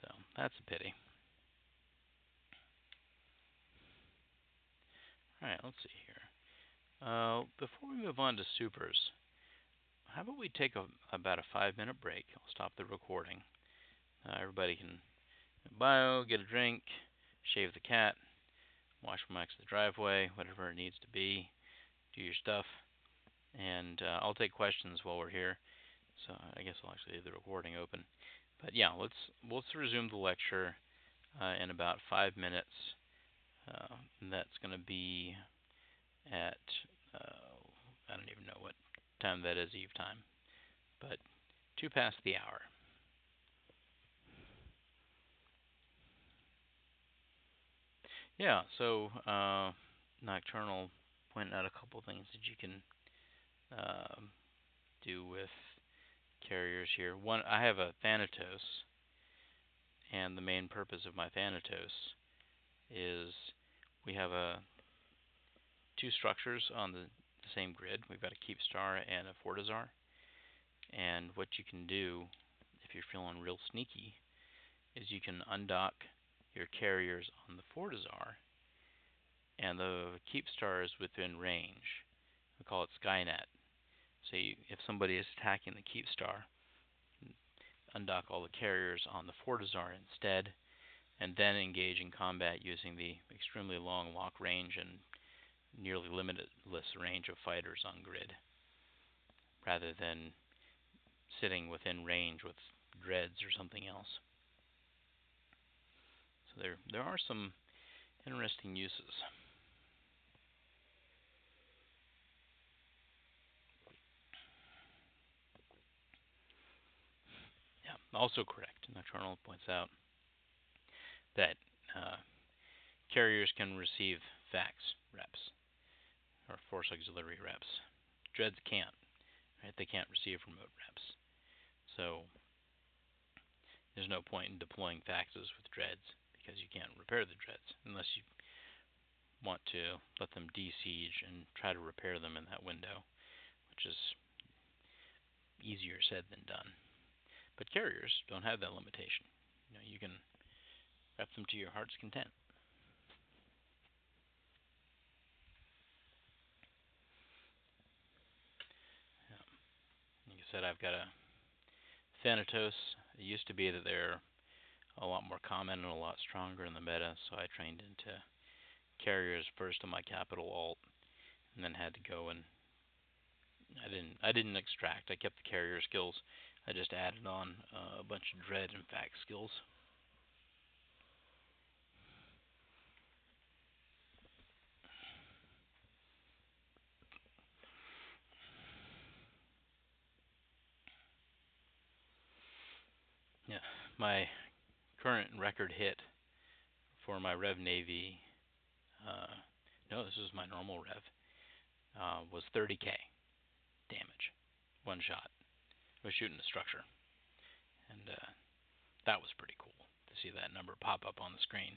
So that's a pity. All right, let's see here. Before we move on to supers, how about we take about a 5-minute break? I'll stop the recording. Everybody can bio, get a drink, shave the cat, wash wax the driveway, whatever it needs to be, do your stuff, and I'll take questions while we're here. So I guess I'll actually leave the recording open. But yeah, let's resume the lecture in about 5 minutes. That's going to be at I don't even know what time that is Eve time, but 2 past the hour. Yeah, so Nocturnal pointed out a couple things that you can uh, do with carriers here. One, I have a Thanatos, and the main purpose of my Thanatos is we have two structures on the same grid. We've got a Keepstar and a Fortizar, and what you can do if you're feeling real sneaky is you can undock your carriers on the Fortizar, and the Keepstar is within range. We call it Skynet. So if somebody is attacking the Keepstar, undock all the carriers on the Fortizar instead, and then engage in combat using the extremely long lock range and nearly limitless range of fighters on grid, rather than sitting within range with dreads or something else. So there are some interesting uses. Yeah, also correct. Nocturnal points out that uh, carriers can receive fax reps or force auxiliary reps. Dreads can't. Right? They can't receive remote reps. So there's no point in deploying faxes with dreads because you can't repair the dreads unless you want to let them de-siege and try to repair them in that window, which is easier said than done. But carriers don't have that limitation. You can rep them to your heart's content. Like I said, I've got a Thanatos. It used to be that they're a lot more common and a lot stronger in the meta, so I trained into carriers first on my capital alt, and then had to go and I didn't extract. I kept the carrier skills. I just added on a bunch of dread and fact skills. Yeah, my current record hit for my Rev Navy. Uh, no, this is my normal Rev. Was 30k damage, one shot. I was shooting the structure, and that was pretty cool to see that number pop up on the screen.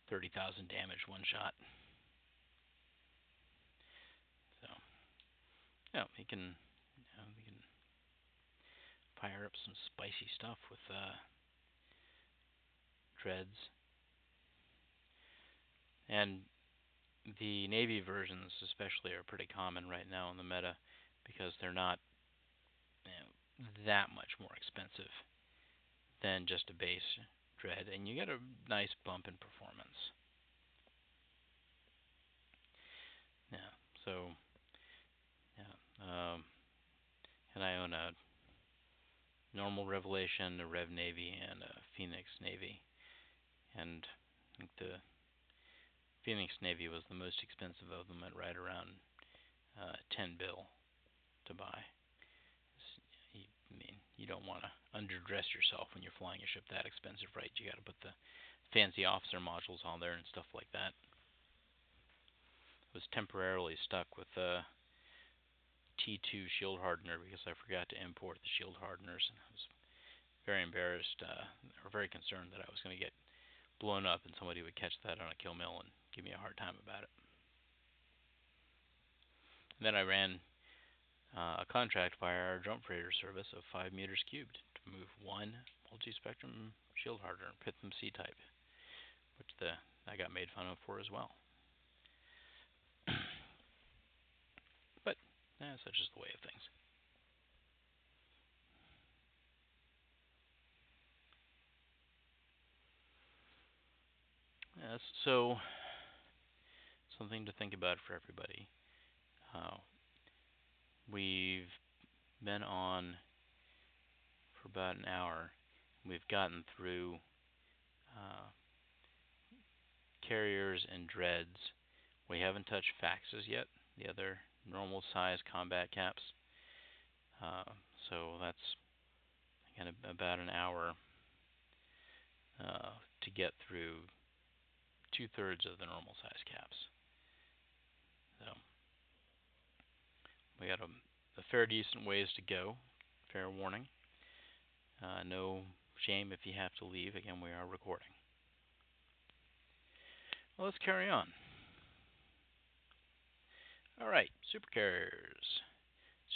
30,000 damage, one shot. So yeah, we can fire up some spicy stuff with dreads. And the Navy versions, especially, are pretty common right now in the meta because they're not that much more expensive than just a base dread, and you get a nice bump in performance. Yeah. So yeah. And I own a normal Revelation, a Rev Navy, and a Phoenix Navy. And I think the Phoenix Navy was the most expensive of them at right around 10 bill to buy. I mean, you don't want to underdress yourself when you're flying a ship that expensive, right? You got to put the fancy officer modules on there and stuff like that. I was temporarily stuck with a T2 shield hardener because I forgot to import the shield hardeners, and I was very embarrassed or very concerned that I was going to get blown up and somebody would catch that on a kill mill and give me a hard time about it. And then I ran a contract via our jump freighter service of 5 meters cubed to move one multi-spectrum shield hardener, Pitham C-type, which I got made fun of for as well. But such is the way of things. Yes, so something to think about for everybody. Uh, we've been on for about an hour. We've gotten through uh, carriers and dreads. We haven't touched faxes yet, the other normal size combat caps. Uh, so that's again about an hour to get through 2/3 of the normal size caps. So we got a fair decent ways to go. Fair warning. No shame if you have to leave. Again, we are recording. Well, let's carry on. All right, supercarriers.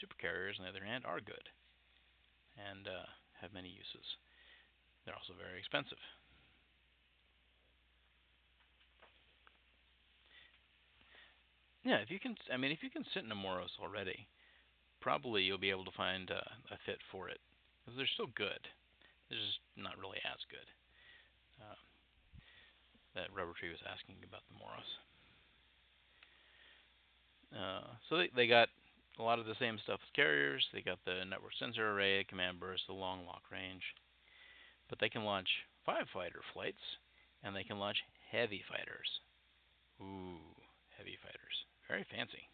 Supercarriers, on the other hand, are good and have many uses. They're also very expensive. Yeah, if you can sit in a Moros already, probably you'll be able to find a fit for it because they're still good. They're just not really as good. Uh, that Rubber Tree was asking about the Moros. So they got a lot of the same stuff as carriers. They got the network sensor array, command burst, the long lock range, but they can launch 5-fighter flights, and they can launch heavy fighters. Ooh, heavy fighters, very fancy.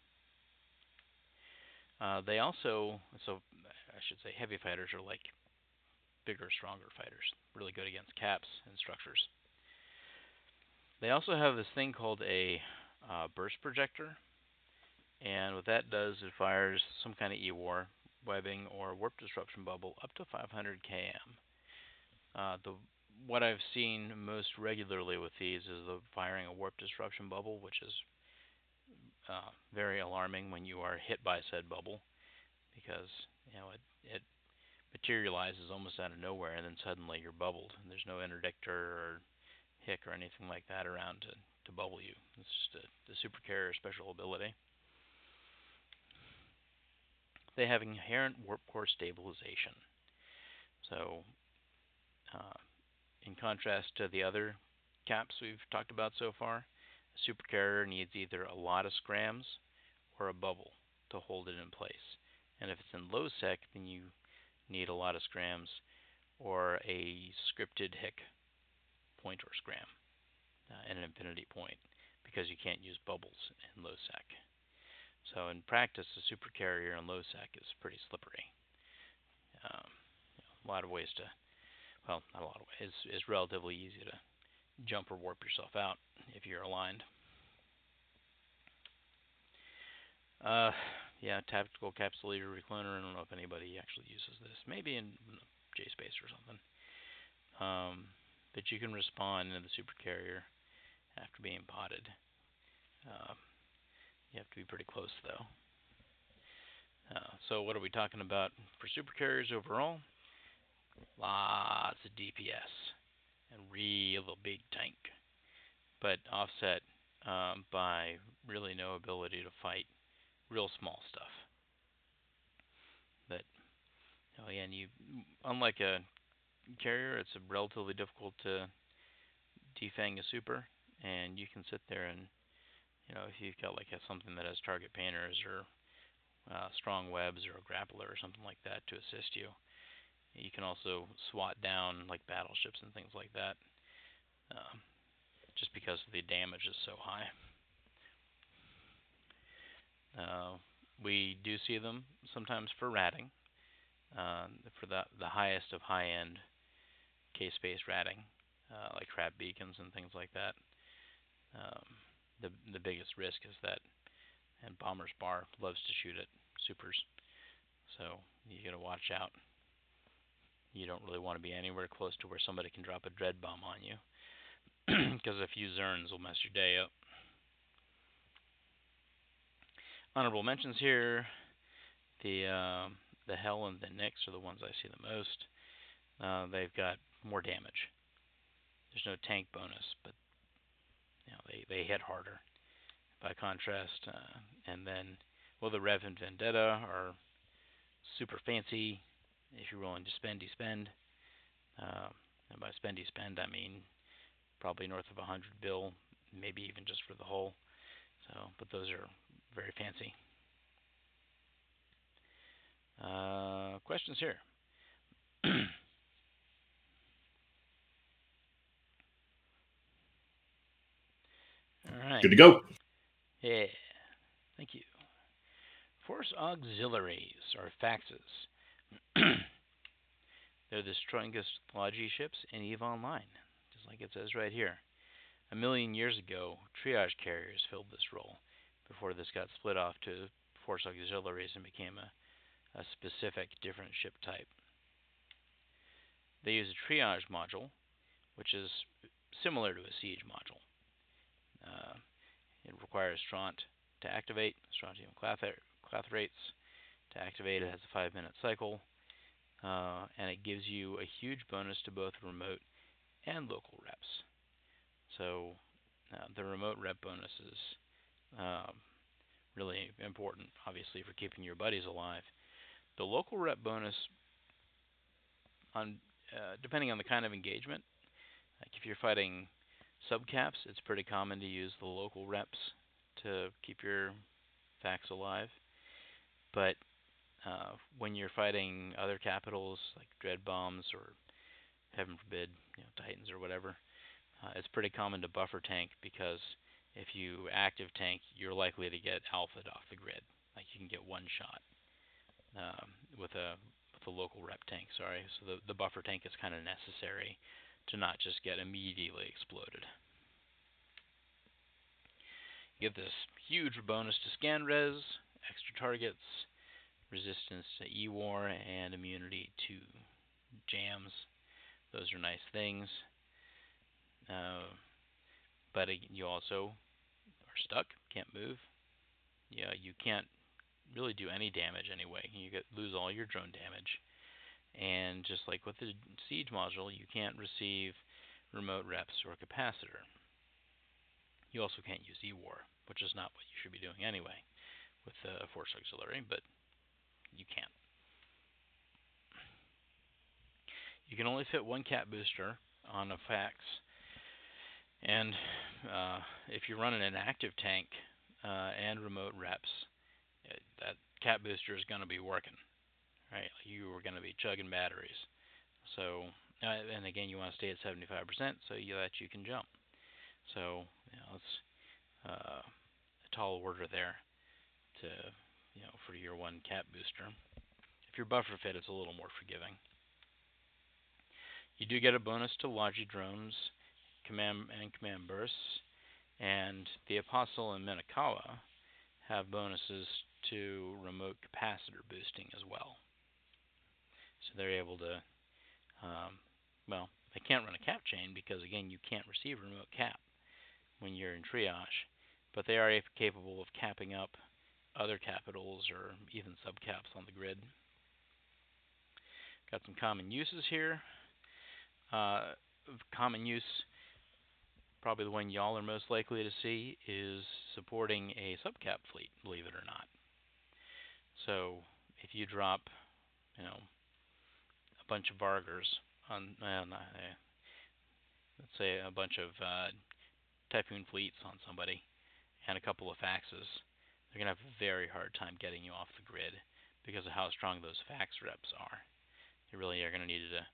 They also, so I should say, heavy fighters are like bigger, stronger fighters, really good against caps and structures. They also have this thing called a burst projector, and what that does, it fires some kind of EWAR, webbing, or warp disruption bubble up to 500 km. What I've seen most regularly with these is the firing a warp disruption bubble, which is very alarming when you are hit by said bubble, because it materializes almost out of nowhere, and then suddenly you're bubbled, and there's no interdictor or hick or anything like that around to bubble you. It's just the super carrier special ability. They have inherent warp core stabilization. So, uh, in contrast to the other caps we've talked about so far, a supercarrier needs either a lot of scrams or a bubble to hold it in place. And if it's in low sec, then you need a lot of scrams or a scripted hick point or scram and an infinity point, because you can't use bubbles in low sec. So in practice, a supercarrier in low sec is pretty slippery. Um, a lot of ways to, well, not a lot of ways. It's relatively easy to jump or warp yourself out if you're aligned. Uh, yeah, tactical capsulator recloner. I don't know if anybody actually uses this. Maybe in JSpace or something. But you can respawn into the supercarrier after being potted. Uh, you have to be pretty close though. So what are we talking about for supercarriers overall? Lots of DPS and real big tank, but offset by really no ability to fight real small stuff that Oh yeah, and you, unlike a carrier, it's relatively difficult to defang a super, and you can sit there and if you've got like something that has target painters or strong webs or a grappler or something like that to assist you. You can also SWAT down like battleships and things like that, um, just because the damage is so high. Uh, we do see them sometimes for ratting, for the highest of high end K-space ratting, like crab beacons and things like that. Um, the biggest risk is that, and Bomber's Bar loves to shoot at supers, so you got to watch out. You don't really want to be anywhere close to where somebody can drop a dread bomb on you, because a few Zerns will mess your day up. Honorable mentions here: the Hell and the Nyx are the ones I see the most. They've got more damage. There's no tank bonus, but they hit harder. By contrast, and then the Rev and Vendetta are super fancy. If you're willing to spend. Uh, and by spend, I mean probably north of 100 bill, maybe even just for the hull. So, but those are very fancy. Questions here? All right. Good to go. Yeah. Thank you. Force auxiliaries are faxes. They're the strongest Logi ships in EVE Online, just like it says right here. A million years ago, triage carriers filled this role before this got split off to force auxiliaries and became a specific different ship type. They use a triage module, which is similar to a siege module. Uh, it requires Stront to activate, strontium clathrates. To activate, it has a 5-minute cycle, and it gives you a huge bonus to both remote and local reps. So the remote rep bonus is um, really important, obviously, for keeping your buddies alive. The local rep bonus, on depending on the kind of engagement, like if you're fighting subcaps, it's pretty common to use the local reps to keep your facts alive. But when you're fighting other capitals like dread bombs or heaven forbid, titans or whatever, it's pretty common to buffer tank because if you active tank, you're likely to get alphaed off the grid. Like you can get one shot um, with a local rep tank. Sorry, so the buffer tank is kind of necessary to not just get immediately exploded. You get this huge bonus to scan res, extra targets, resistance to E-War, and immunity to jams. Those are nice things. Uh, but you also are stuck, can't move. Yeah, you can't really do any damage anyway. You lose all your drone damage. And just like with the siege module, you can't receive remote reps or capacitor. You also can't use E-War, which is not what you should be doing anyway with the Force Auxiliary, but you can. You can only fit one cap booster on a fax, and if you're running an active tank and remote reps, that cap booster is going to be working, right? You are going to be chugging batteries. So, and again, you want to stay at 75% so that you can jump. So, it's a tall order there to, for your one cap booster. If you're buffer fit, it's a little more forgiving. You do get a bonus to Logi drones, command bursts, and the Apostle and Minakawa have bonuses to remote capacitor boosting as well. So they're able to, um, they can't run a cap chain because again you can't receive remote cap when you're in triage, but they are capable of capping up other capitals or even subcaps on the grid. Got some common uses here. Common use, probably the one y'all are most likely to see, is supporting a subcap fleet, believe it or not. So if you drop, bunch of Vargers on, let's say a bunch of Typhoon fleets on somebody and a couple of faxes, they're going to have a very hard time getting you off the grid because of how strong those fax reps are. You really are going to need to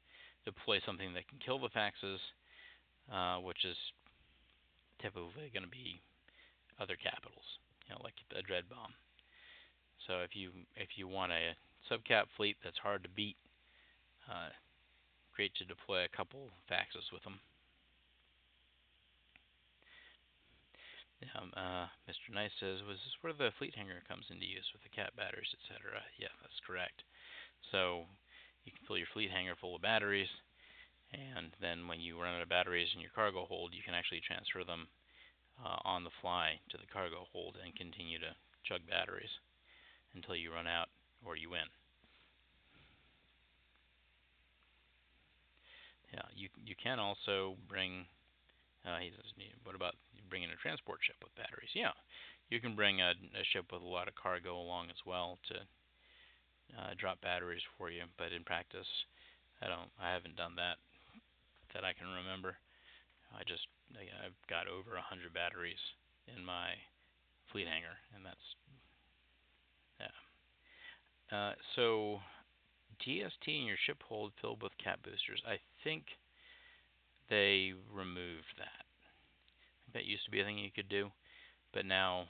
deploy something that can kill the faxes, which is typically going to be other capitals, like a dread bomb. So if you want a subcap fleet that's hard to beat, great to deploy a couple faxes with them. Mr. Nice says, was this where the fleet hanger comes into use with the cat batteries, etc.? Yeah, that's correct. So you can fill your fleet hanger full of batteries, and then when you run out of batteries in your cargo hold, you can actually transfer them on the fly to the cargo hold and continue to chug batteries until you run out or you win. Yeah, you can also bring. He says, what about bringing a transport ship with batteries? Yeah, you can bring a ship with a lot of cargo along as well to drop batteries for you. But in practice, I haven't done that I can remember. I've got over 100 batteries in my fleet hanger, and that's yeah. So DST in your ship hold filled with cat boosters. I think they removed that. I think that used to be a thing you could do, but now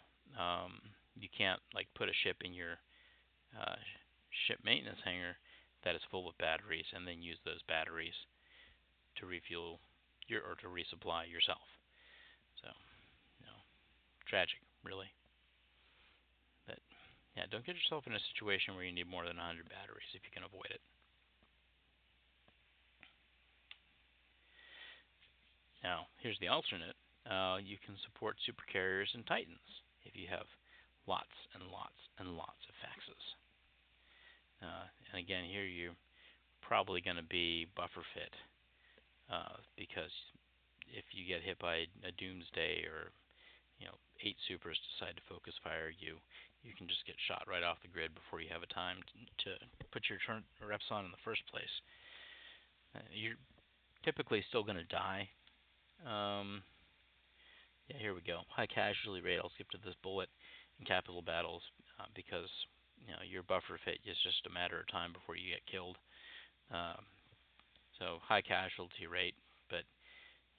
you can't like put a ship in your uh, ship maintenance hangar that is full of batteries and then use those batteries to refuel or to resupply yourself. So, tragic, really. But yeah, don't get yourself in a situation where you need more than 100 batteries if you can avoid it. Now, here's the alternate. You can support supercarriers and Titans if you have lots and lots and lots of faxes. And again, here you're probably going to be buffer fit because if you get hit by a doomsday or 8 supers decide to focus fire you, you can just get shot right off the grid before you have a time to put your reps on in the first place. You're typically still going to die. Yeah, here we go. High casualty rate. I'll skip to this bullet in capital battles because your buffer fit is just a matter of time before you get killed. So high casualty rate, but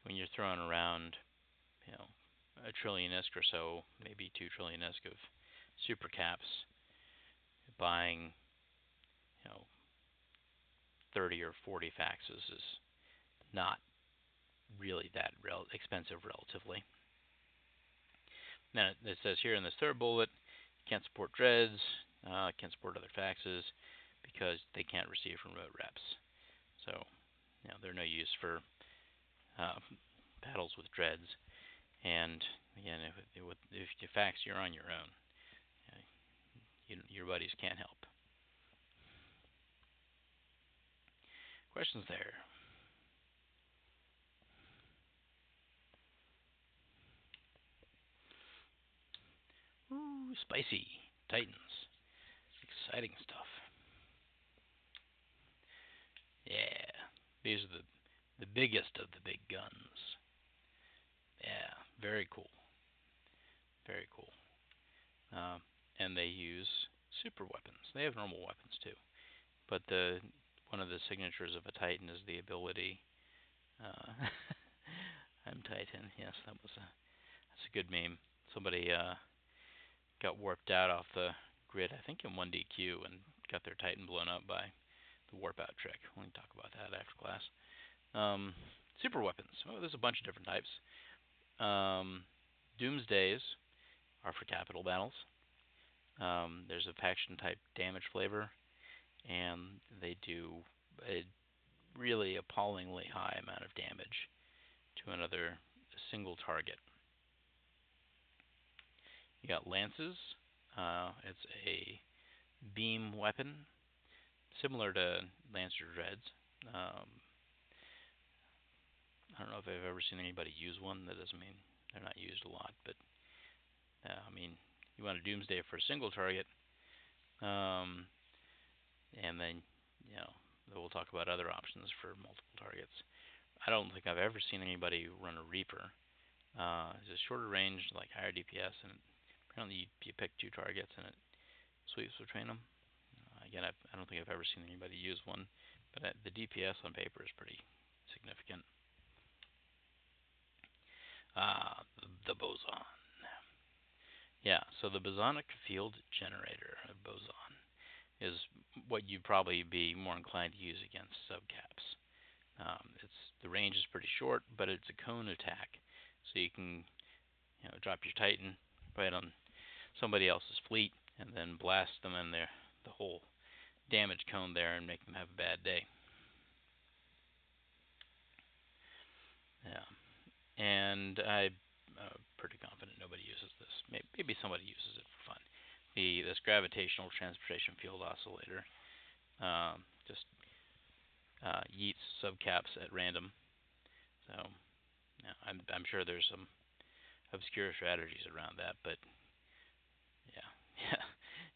when you're throwing around, a trillion-esque or so, maybe 2 trillion-esque of super caps, buying 30 or 40 faxes is not really that expensive relatively. Now it says here in this third bullet, can't support dreads, can't support other faxes because they can't receive remote reps. So they're no use for battles with dreads. And again, if you fax, you're on your own. Your buddies can't help. Questions there? Ooh, spicy. Titans. Exciting stuff. Yeah. These are the biggest of the big guns. Yeah, very cool. Very cool. And they use super weapons. They have normal weapons too. But one of the signatures of a Titan is the ability. I'm Titan. Yes, that's a good meme. Somebody got warped out off the grid, I think in 1DQ, and got their Titan blown up by the warp out trick. We can talk about that after class. Super weapons. Oh, there's a bunch of different types. Doomsdays are for capital battles. There's a faction type damage flavor, and they do a really appallingly high amount of damage to another single target. You got lances. It's a beam weapon, similar to Lancer Dreads. I don't know if I've ever seen anybody use one. That doesn't mean they're not used a lot, but you want a Doomsday for a single target, and then we'll talk about other options for multiple targets. I don't think I've ever seen anybody run a Reaper. It's a shorter range, like higher DPS, and apparently you pick two targets and it sweeps between them. Again, I don't think I've ever seen anybody use one, but the DPS on paper is pretty significant. The boson. Yeah, so the bosonic field generator, a boson, is what you'd probably be more inclined to use against subcaps. It's the range is pretty short, but it's a cone attack, so you can drop your Titan right on somebody else's fleet and then blast them in the whole damage cone there and make them have a bad day. Yeah, and I'm pretty confident nobody uses this. Maybe somebody uses it for fun. This gravitational transportation field oscillator just yeets subcaps at random. So yeah, I'm sure there's some obscure strategies around that, but yeah, yeah,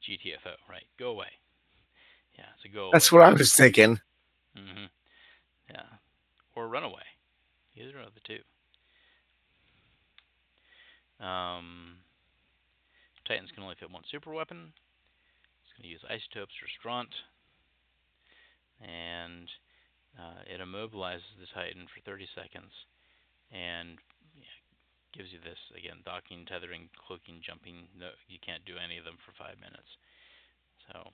GTFO, right? Go away. Yeah, so go That's away. what I was thinking. Mhm. Yeah, or run away. Either of the two. Um, Titans can only fit one super weapon. It's going to use isotopes or straunt, and it immobilizes the Titan for 30 seconds and gives you this again: docking, tethering, cloaking, jumping. No, you can't do any of them for 5 minutes. So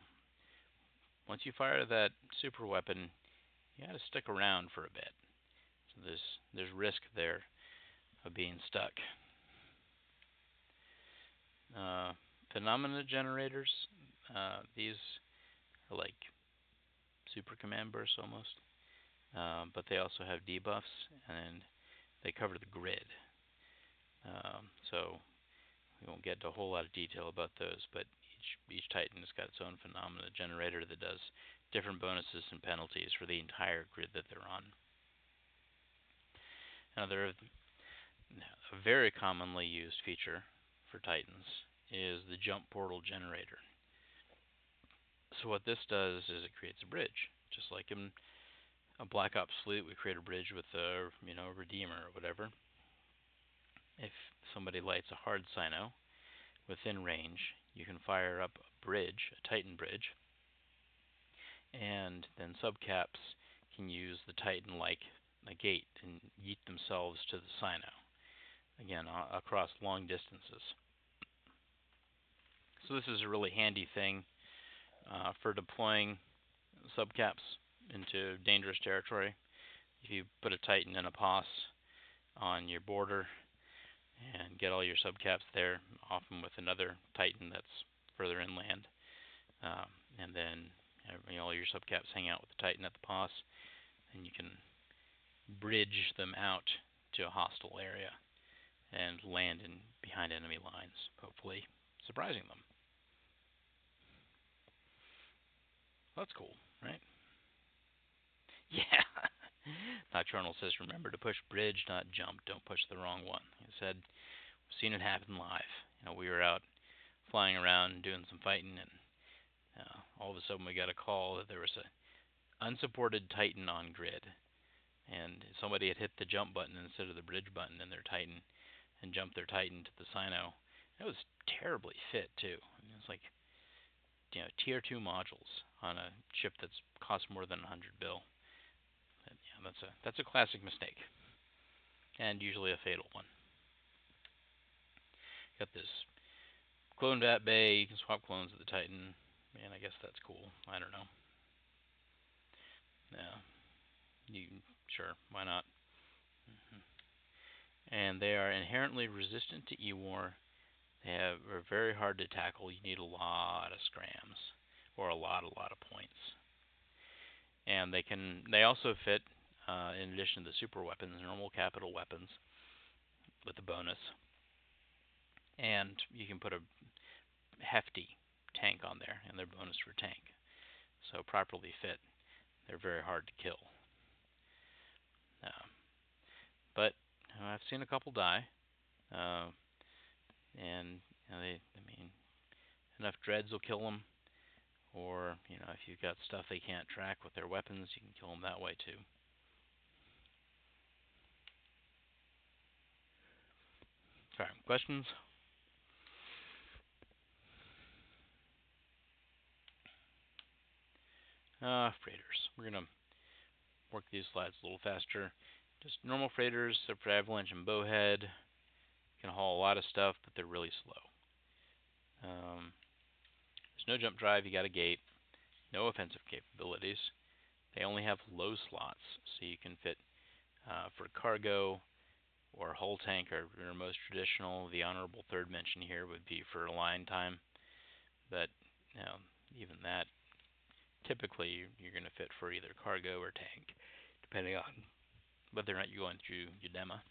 once you fire that super weapon, you got to stick around for a bit. So there's risk there of being stuck. Uh, Phenomena generators. These are like super command bursts almost, but they also have debuffs and they cover the grid. So we won't get into a whole lot of detail about those, but each Titan has got its own phenomena generator that does different bonuses and penalties for the entire grid that they're on. Now, a very commonly used feature for Titans is the jump portal generator. So what this does is it creates a bridge, just like in a Black Ops fleet, we create a bridge with a Redeemer or whatever. If somebody lights a hard Sino within range, you can fire up a bridge, a Titan bridge, and then subcaps can use the Titan like a gate and yeet themselves to the Sino, again, across long distances. So this is a really handy thing for deploying subcaps into dangerous territory. If you put a Titan and a POS on your border and get all your subcaps there, often with another Titan that's further inland, and then all your subcaps hang out with the Titan at the POS, and you can bridge them out to a hostile area and land in behind enemy lines, hopefully surprising them. That's cool, right? Yeah. Nocturnal says, remember to push bridge, not jump. Don't push the wrong one. He said, we've seen it happen live. We were out flying around doing some fighting, and all of a sudden we got a call that there was a unsupported Titan on grid, and somebody had hit the jump button instead of the bridge button in their Titan, and jumped their Titan to the Sino. It was terribly fit too. It's like tier 2 modules on a ship that's cost more than 100 bill. And, that's a classic mistake, and usually a fatal one. Got this clone bat bay. You can swap clones of the Titan. Man, I guess that's cool. I don't know. Yeah, sure, why not? Mm-hmm. And they are inherently resistant to E-War. Are very hard to tackle. You need a lot of scrams or a lot of points. And they also fit, in addition to the super weapons, normal capital weapons with a bonus. And you can put a hefty tank on there, and they're bonus for tank. So properly fit, they're very hard to kill. Uh, but I've seen a couple die, uh, and enough dreads will kill them, Or, if you've got stuff they can't track with their weapons, you can kill them that way too. Sorry, questions? Freighters. We're going to work these slides a little faster. Just normal freighters, except for avalanche and bowhead, can haul a lot of stuff, but they're really slow. There's no jump drive, you got a gate, no offensive capabilities. They only have low slots, so you can fit for cargo or hull tank or most traditional. The honorable third mention here would be for line time, but even that, typically you're going to fit for either cargo or tank, depending on whether or not you're going through Udema.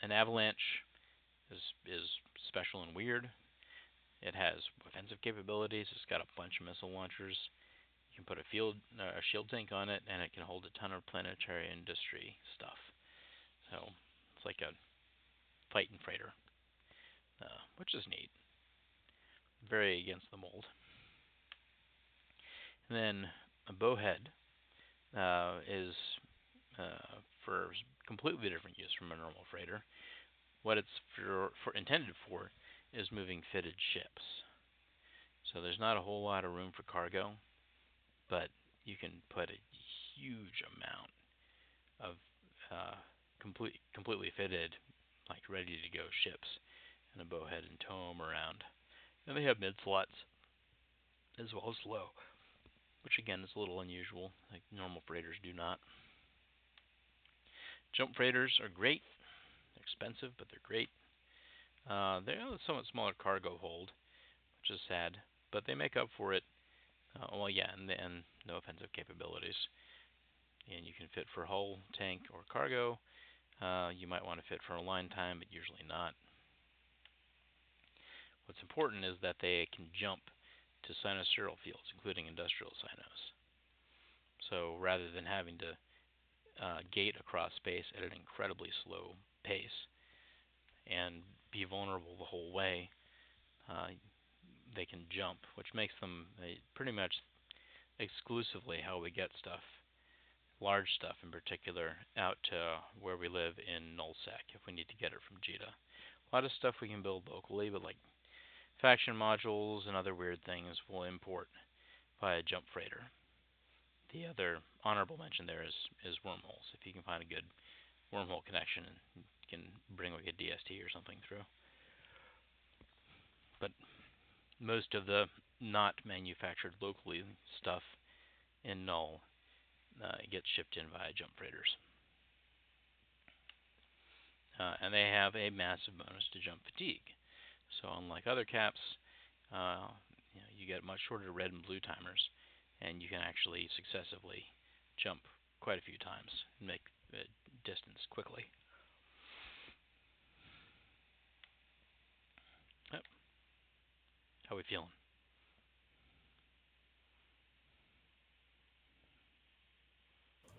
An avalanche is special and weird. It has offensive capabilities. It's got a bunch of missile launchers. You can put a shield tank on it, and it can hold a ton of planetary industry stuff. So it's like a fighting freighter, which is neat. Very against the mold. And then a bowhead is for completely different use from a normal freighter. What it's intended for is moving fitted ships. So there's not a whole lot of room for cargo, but you can put a huge amount of completely fitted, like ready to go ships in a bowhead and tow them around. And they have mid slots as well as low, which again is a little unusual. Like normal freighters do not. Jump freighters are great. They're expensive, but they're great. They have a somewhat smaller cargo hold, which is sad, but they make up for it. And no offensive capabilities. And you can fit for hull, tank, or cargo. You might want to fit for a line time, but usually not. What's important is that they can jump to cynosural fields, including industrial cynos. So rather than having to gate across space at an incredibly slow pace and be vulnerable the whole way, they can jump, which makes them pretty much exclusively how we get stuff, large stuff in particular, out to where we live in Nullsec if we need to get it from JITA. A lot of stuff we can build locally, but like faction modules and other weird things will import via jump freighter. The other honorable mention there is wormholes. If you can find a good wormhole connection, you can bring like a DST or something through. But most of the not manufactured locally stuff in Null gets shipped in via jump freighters. And they have a massive bonus to jump fatigue. So unlike other caps, you get much shorter red and blue timers, and you can actually successively jump quite a few times and make distance quickly. Yep. How we feeling?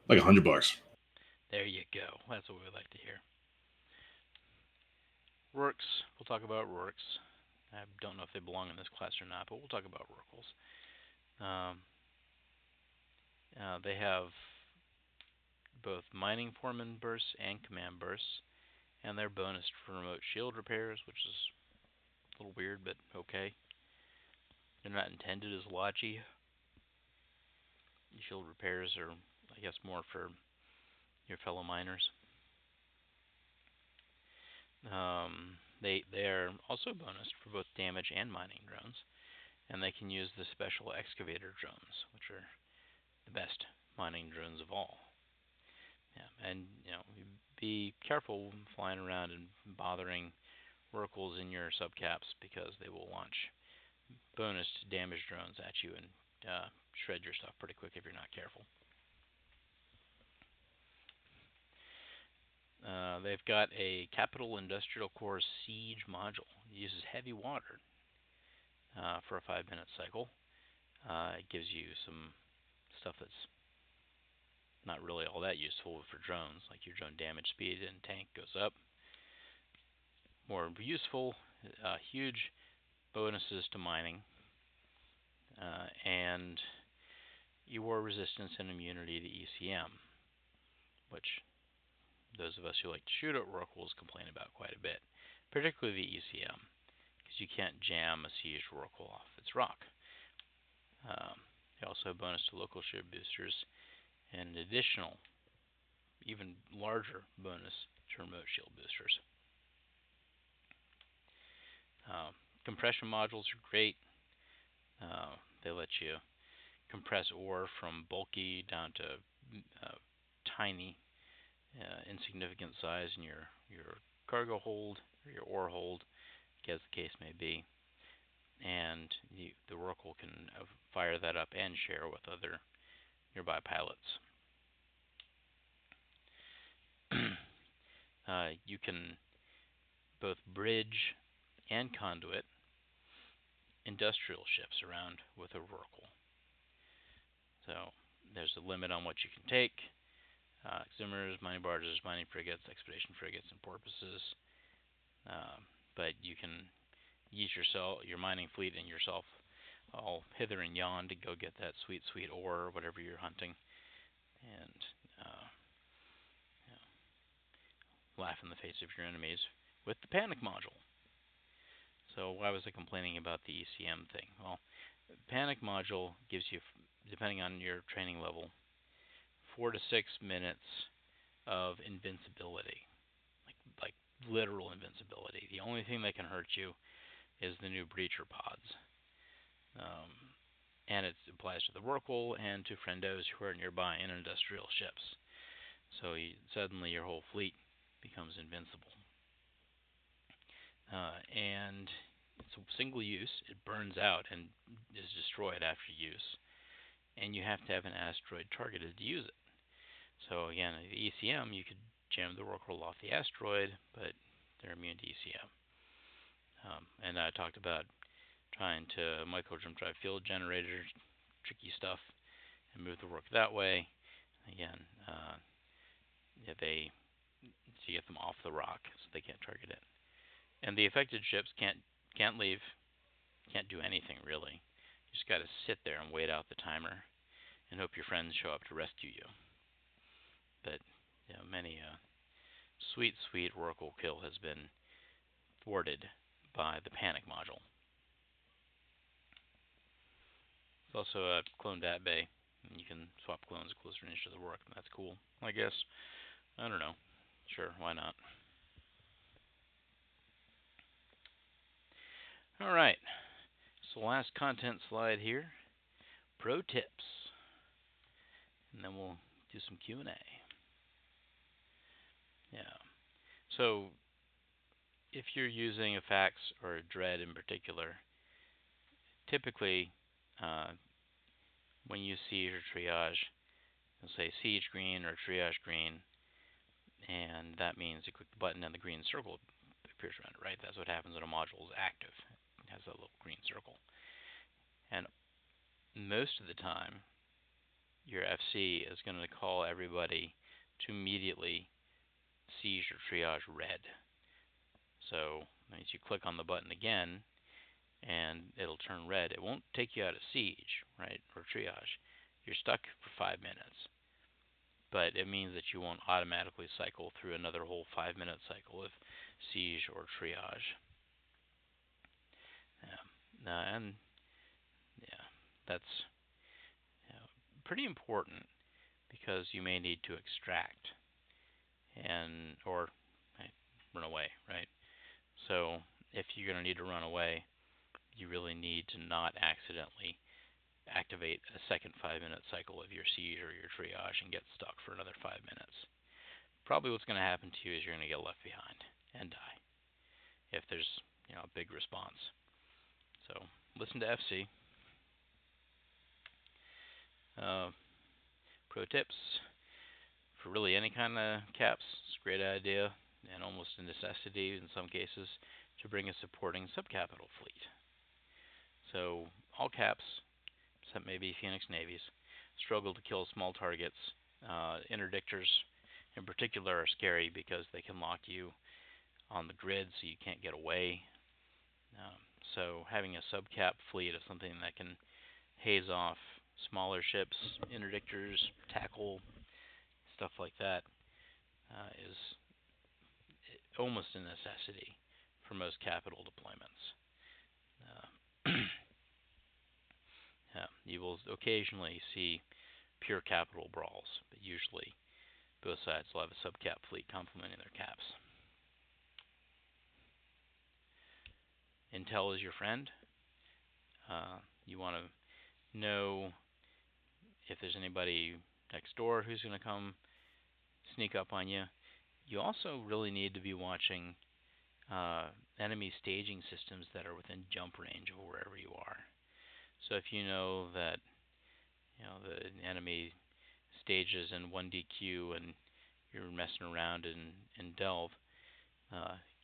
Like $100. There you go. That's what we like to hear. Rorks. We'll talk about Rorks. I don't know if they belong in this class or not, but we'll talk about Rorquals. They have both mining foreman bursts and command bursts, and they're bonused for remote shield repairs, which is a little weird, but okay. They're not intended as logi. Shield repairs are, I guess, more for your fellow miners. They're also bonused for both damage and mining drones, and they can use the special excavator drones, which are the best mining drones of all. Yeah, and be careful flying around and bothering oracles in your subcaps because they will launch bonus damage drones at you and shred your stuff pretty quick if you're not careful. They've got a Capital Industrial Core Siege module. It uses heavy water for a 5-minute cycle. It gives you some stuff that's not really all that useful for drones, like your drone damage speed and tank goes up. More useful, huge bonuses to mining, and your resistance and immunity to ECM, which those of us who like to shoot at Rorquals complain about quite a bit, particularly the ECM, because you can't jam a sieged Rorqual off its rock. You also have bonus to local shield boosters, and an additional, even larger bonus to remote shield boosters. Compression modules are great. They let you compress ore from bulky down to tiny, insignificant size in your cargo hold or your ore hold, as the case may be. And the Rorqual can fire that up and share with other nearby pilots. You can both bridge and conduit industrial ships around with a Rorqual. So there's a limit on what you can take. Exhumers, mining barges, mining frigates, expedition frigates, and porpoises. But you can use your mining fleet and yourself all hither and yon to go get that sweet, sweet ore or whatever you're hunting, and laugh in the face of your enemies with the panic module. So why was I complaining about the ECM thing? Well, the panic module gives you, depending on your training level, 4 to 6 minutes of invincibility, like literal invincibility. The only thing that can hurt you is the new breacher pods. And it applies to the Rorqual and to friendos who are nearby in industrial ships. So suddenly your whole fleet becomes invincible. And it's a single use. It burns out and is destroyed after use. And you have to have an asteroid targeted to use it. So again, the ECM, you could jam the Rorqual off the asteroid, but they're immune to ECM. And I talked about trying to micro jump drive field generators, tricky stuff, and move the work that way. Again, they to get them off the rock so they can't target it. And the affected ships can't leave, can't do anything really. You just got to sit there and wait out the timer and hope your friends show up to rescue you. But many sweet, sweet Rorqual kill has been thwarted by the panic module. It's also a clone dat bay. You can swap clones closer to the work. That's cool, I guess. I don't know. Sure, why not? Alright, so last content slide here. Pro tips. And then we'll do some Q&A. Yeah. So, if you're using a fax or a dread in particular, typically when you siege or triage, you'll say siege green or triage green, and that means you click the button and the green circle appears around it, right? That's what happens when a module is active. It has that little green circle. And most of the time, your FC is going to call everybody to immediately siege or triage red. So that means you click on the button again, and it'll turn red. It won't take you out of siege, right, or triage. You're stuck for 5 minutes. But it means that you won't automatically cycle through another whole 5-minute cycle of siege or triage. And that's pretty important because you may need to extract or run away, right? So if you're going to need to run away, you really need to not accidentally activate a second 5-minute cycle of your siege or your triage and get stuck for another 5 minutes. Probably what's going to happen to you is you're going to get left behind and die if there's a big response. So listen to FC. Pro tips for really any kind of caps. It's a great idea and almost a necessity in some cases to bring a supporting subcapital fleet. So all caps, except maybe Phoenix Navies, struggle to kill small targets. Interdictors in particular are scary because they can lock you on the grid so you can't get away. so having a subcap fleet of something that can haze off smaller ships, interdictors, tackle, stuff like that, is almost a necessity for most capital deployments. You will occasionally see pure capital brawls, but usually both sides will have a subcap fleet complementing their caps. Intel is your friend. You want to know if there's anybody next door who's going to come sneak up on you. You also really need to be watching enemy staging systems that are within jump range of wherever you are. So if you know that the enemy stages in 1DQ and you're messing around in Delve,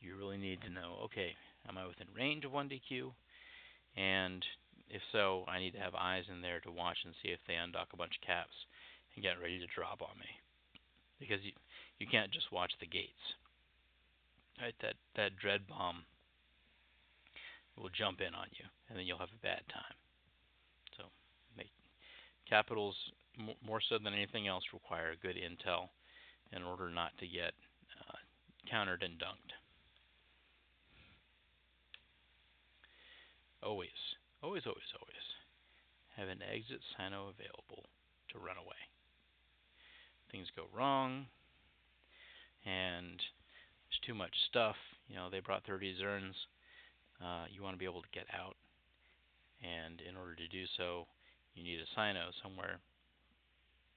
you really need to know, okay, am I within range of 1DQ? And if so, I need to have eyes in there to watch and see if they undock a bunch of caps and get ready to drop on me. Because you can't just watch the gates. Right? That dread bomb will jump in on you, and then you'll have a bad time. So capitals, more so than anything else, require good intel in order not to get countered and dunked. Always, always, always, always have an exit Sino available to run away. Things go wrong, and there's too much stuff. They brought 30 Zerns. You want to be able to get out, and in order to do so, you need a Sino somewhere,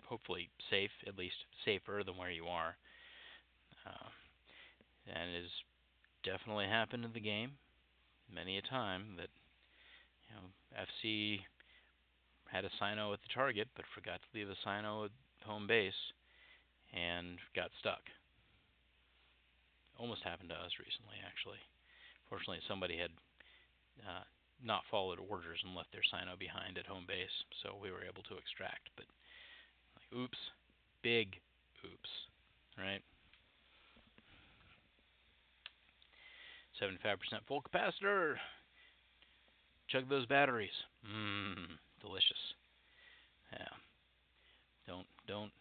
hopefully safe, at least safer than where you are. And it has definitely happened in the game many a time that FC had a Sino at the target, but forgot to leave a Sino at home base and got stuck. Almost happened to us recently, actually. Fortunately, somebody had not followed orders and left their Sino behind at home base, so we were able to extract. But oops, big oops, right? 75% full capacitor. Chug those batteries. Delicious. Yeah. Don't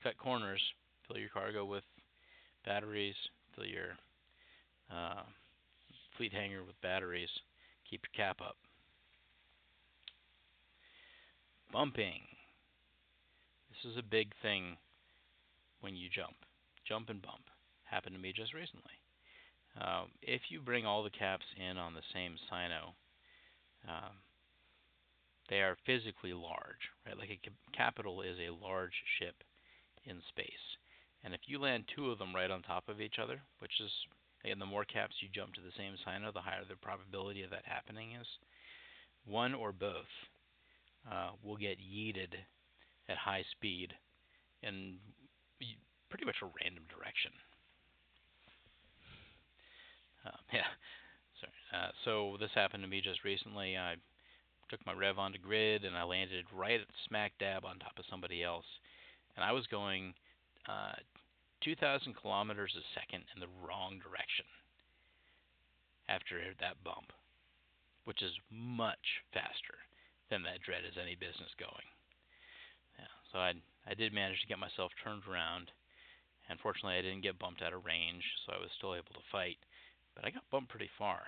cut corners. Fill your cargo with batteries. Fill your fleet hangar with batteries. Keep your cap up. Bumping. This is a big thing when you jump. Jump and bump. Happened to me just recently. If you bring all the caps in on the same Sino, they are physically large, right? Like a capital is a large ship in space. And if you land two of them right on top of each other, which is, again, the more caps you jump to the same Sino, the higher the probability of that happening is. One or both will get yeeted at high speed in pretty much a random direction. Yeah, sorry. So this happened to me just recently. I took my rev onto grid and I landed right smack dab on top of somebody else. And I was going 2,000 kilometers a second in the wrong direction after that bump, which is much faster than that dread has any business going. Yeah, so I did manage to get myself turned around. Unfortunately, I didn't get bumped out of range, so I was still able to fight. But I got bumped pretty far.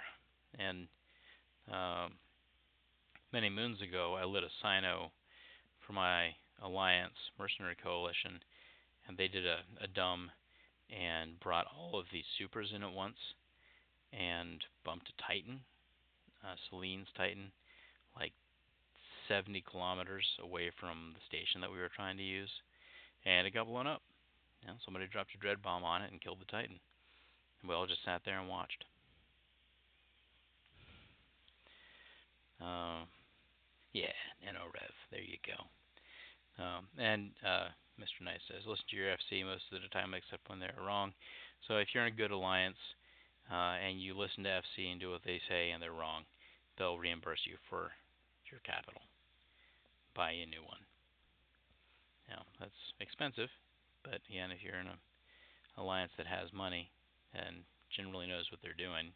And many moons ago, I lit a Sino for my Alliance Mercenary Coalition, and they did a dumb and brought all of these supers in at once and bumped a Titan, Selene's Titan, like 70 kilometers away from the station that we were trying to use, and it got blown up. Somebody dropped a dread bomb on it and killed the Titan. And we all just sat there and watched. Yeah, NanoRev. There you go. And Mr. Knight says, listen to your FC most of the time except when they're wrong. So if you're in a good alliance and you listen to FC and do what they say and they're wrong, they'll reimburse you for your capital. Buy you a new one. That's expensive, but again, if you're in an alliance that has money and generally knows what they're doing,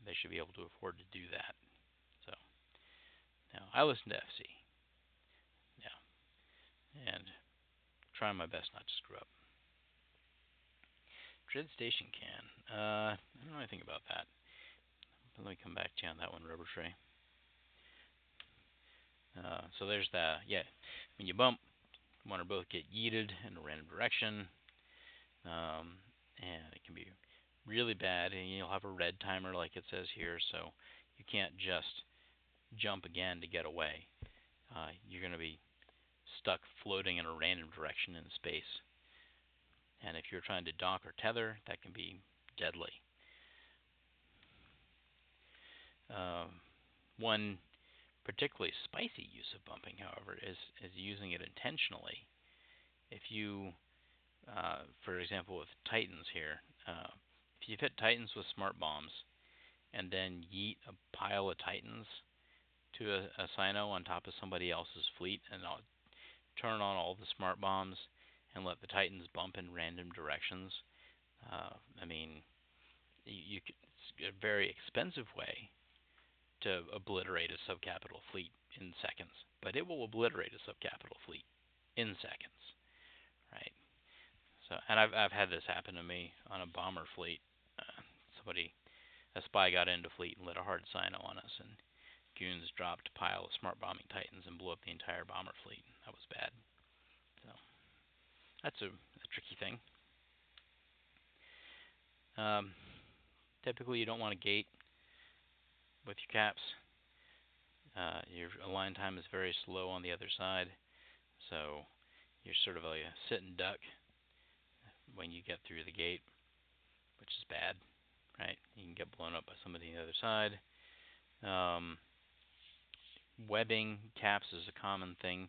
they should be able to afford to do that. So now I listen to FC, yeah, and trying my best not to screw up. Dread Station can. I don't know anything about that. But let me come back to you on that one, Rubber Tray. So there's that. Yeah, when you bump, one or both get yeeted in a random direction, and it can be really bad. And you'll have a red timer, like it says here, so you can't just jump again to get away. You're going to be stuck floating in a random direction in space. And if you're trying to dock or tether, that can be deadly. One particularly spicy use of bumping, however, is using it intentionally. If you, for example, with Titans here, if you've hit Titans with smart bombs and then yeet a pile of Titans to a Sino on top of somebody else's fleet, and I'll turn on all the smart bombs and let the Titans bump in random directions, I mean, it's a very expensive way to obliterate a subcapital fleet in seconds, but it will obliterate a subcapital fleet in seconds, right? So, and I've had this happen to me on a bomber fleet. A spy got into fleet and lit a hard Sino on us, and goons dropped a pile of smart bombing Titans and blew up the entire bomber fleet. That was bad. So that's a tricky thing. Typically, you don't want to gate with your caps. Your align time is very slow on the other side, so you're sort of like a sit and duck when you get through the gate, which is bad, right? You can get blown up by somebody on the other side. Webbing caps is a common thing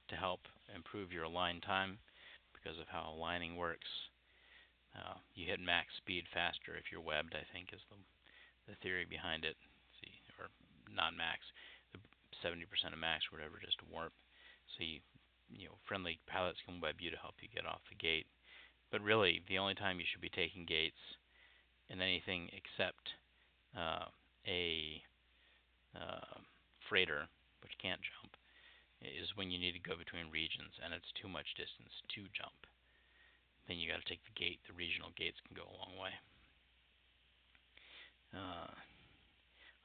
to help improve your align time because of how aligning works. You hit max speed faster if you're webbed, I think, is the theory behind it. See, or not max, the 70% of max, or whatever, just to warp. So friendly pilots can web you to help you get off the gate. But really, the only time you should be taking gates in anything except a freighter, which can't jump, is when you need to go between regions and it's too much distance to jump. Then you got to take the gate. The regional gates can go a long way.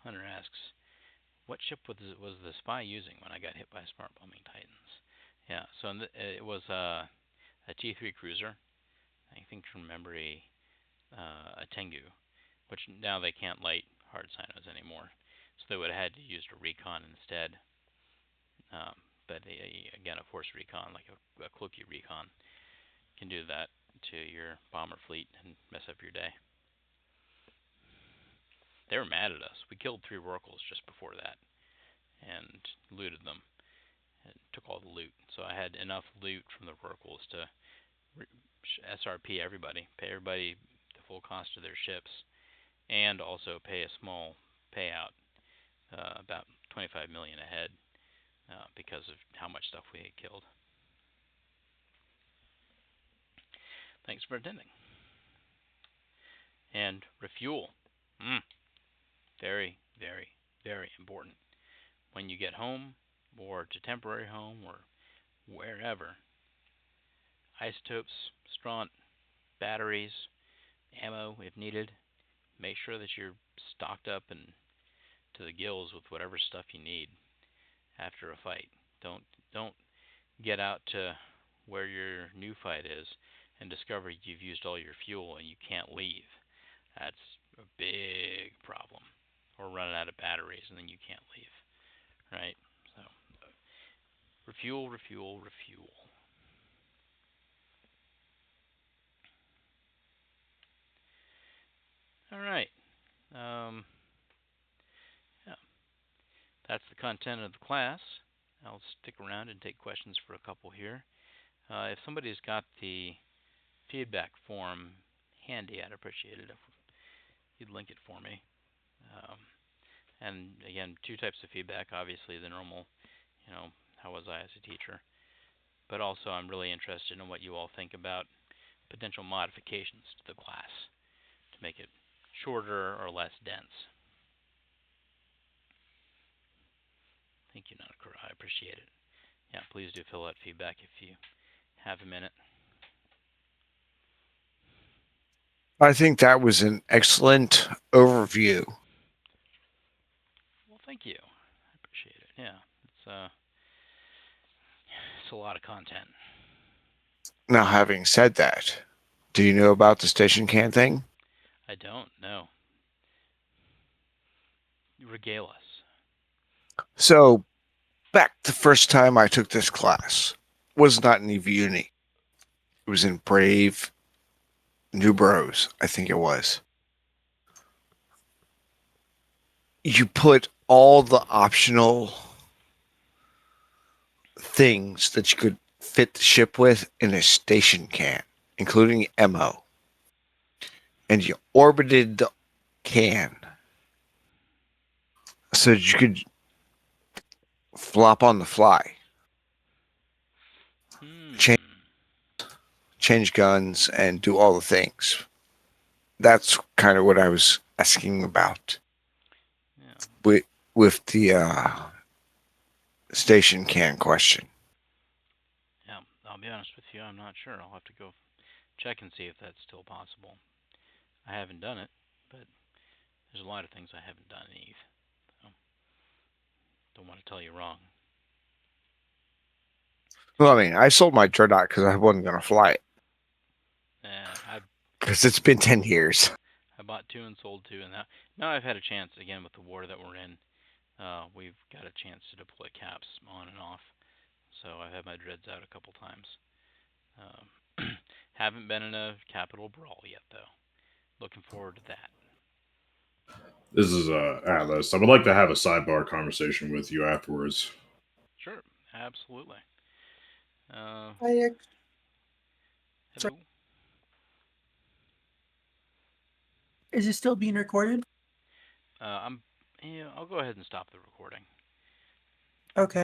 Hunter asks, what ship was the spy using when I got hit by smart bombing Titans? Yeah, so it was a T3 cruiser. I think from memory, a Tengu, which now they can't light hard Sinos anymore. So they would have had to use a recon instead. But again, a force recon, like a Cloaky recon, can do that to your bomber fleet and mess up your day. They were mad at us. We killed 3 Rorquals just before that and looted them and took all the loot. So I had enough loot from the Rorquals to SRP everybody, pay everybody the full cost of their ships, and also pay a small payout, about 25 million ahead, because of how much stuff we had killed. Thanks for attending. And refuel. Very, very, very important. When you get home, or to temporary home, or wherever, isotopes, stront, batteries, ammo if needed. Make sure that you're stocked up and to the gills with whatever stuff you need after a fight. Don't get out to where your new fight is and discover you've used all your fuel and you can't leave. That's a big problem. Or running out of batteries and then you can't leave. Right? So refuel, refuel, refuel. All right. Yeah, that's the content of the class. I'll stick around and take questions for a couple here. If somebody's got the feedback form handy, I'd appreciate it if you'd link it for me. And again, 2 types of feedback. Obviously, the normal, how was I as a teacher? But also, I'm really interested in what you all think about potential modifications to the class to make it shorter or less dense. Thank you, Nanakura. I appreciate it. Yeah, please do fill out feedback if you have a minute. I think that was an excellent overview. Well, thank you. I appreciate it. Yeah, it's a lot of content. Now, having said that, do you know about the station can thing? I don't know. Regale us. So, back the first time I took this class was not in Uni. It was in Brave New Bros, I think it was. You put all the optional things that you could fit the ship with in a station can, including ammo. And you orbited the can so that you could flop on the fly, change, Hmm. change guns, and do all the things. That's kind of what I was asking about Yeah. with, with the station can question. Yeah. I'll be honest with you. I'm not sure. I'll have to go check and see if that's still possible. I haven't done it, but there's a lot of things I haven't done in Eve. So don't want to tell you wrong. Well, I mean, I sold my Dreadnought because I wasn't going to fly it I because it's been 10 years. I bought two and sold two, and now I've had a chance again with the war that we're in. We've got a chance to deploy caps on and off, so I've had my dreads out a couple times. Haven't been in a capital brawl yet, though. Looking forward to that. This is Atlas. I would like to have a sidebar conversation with you afterwards. Sure, absolutely. Uh, I sorry, Hello. is it still being recorded? I'm. Yeah, I'll go ahead and stop the recording. Okay.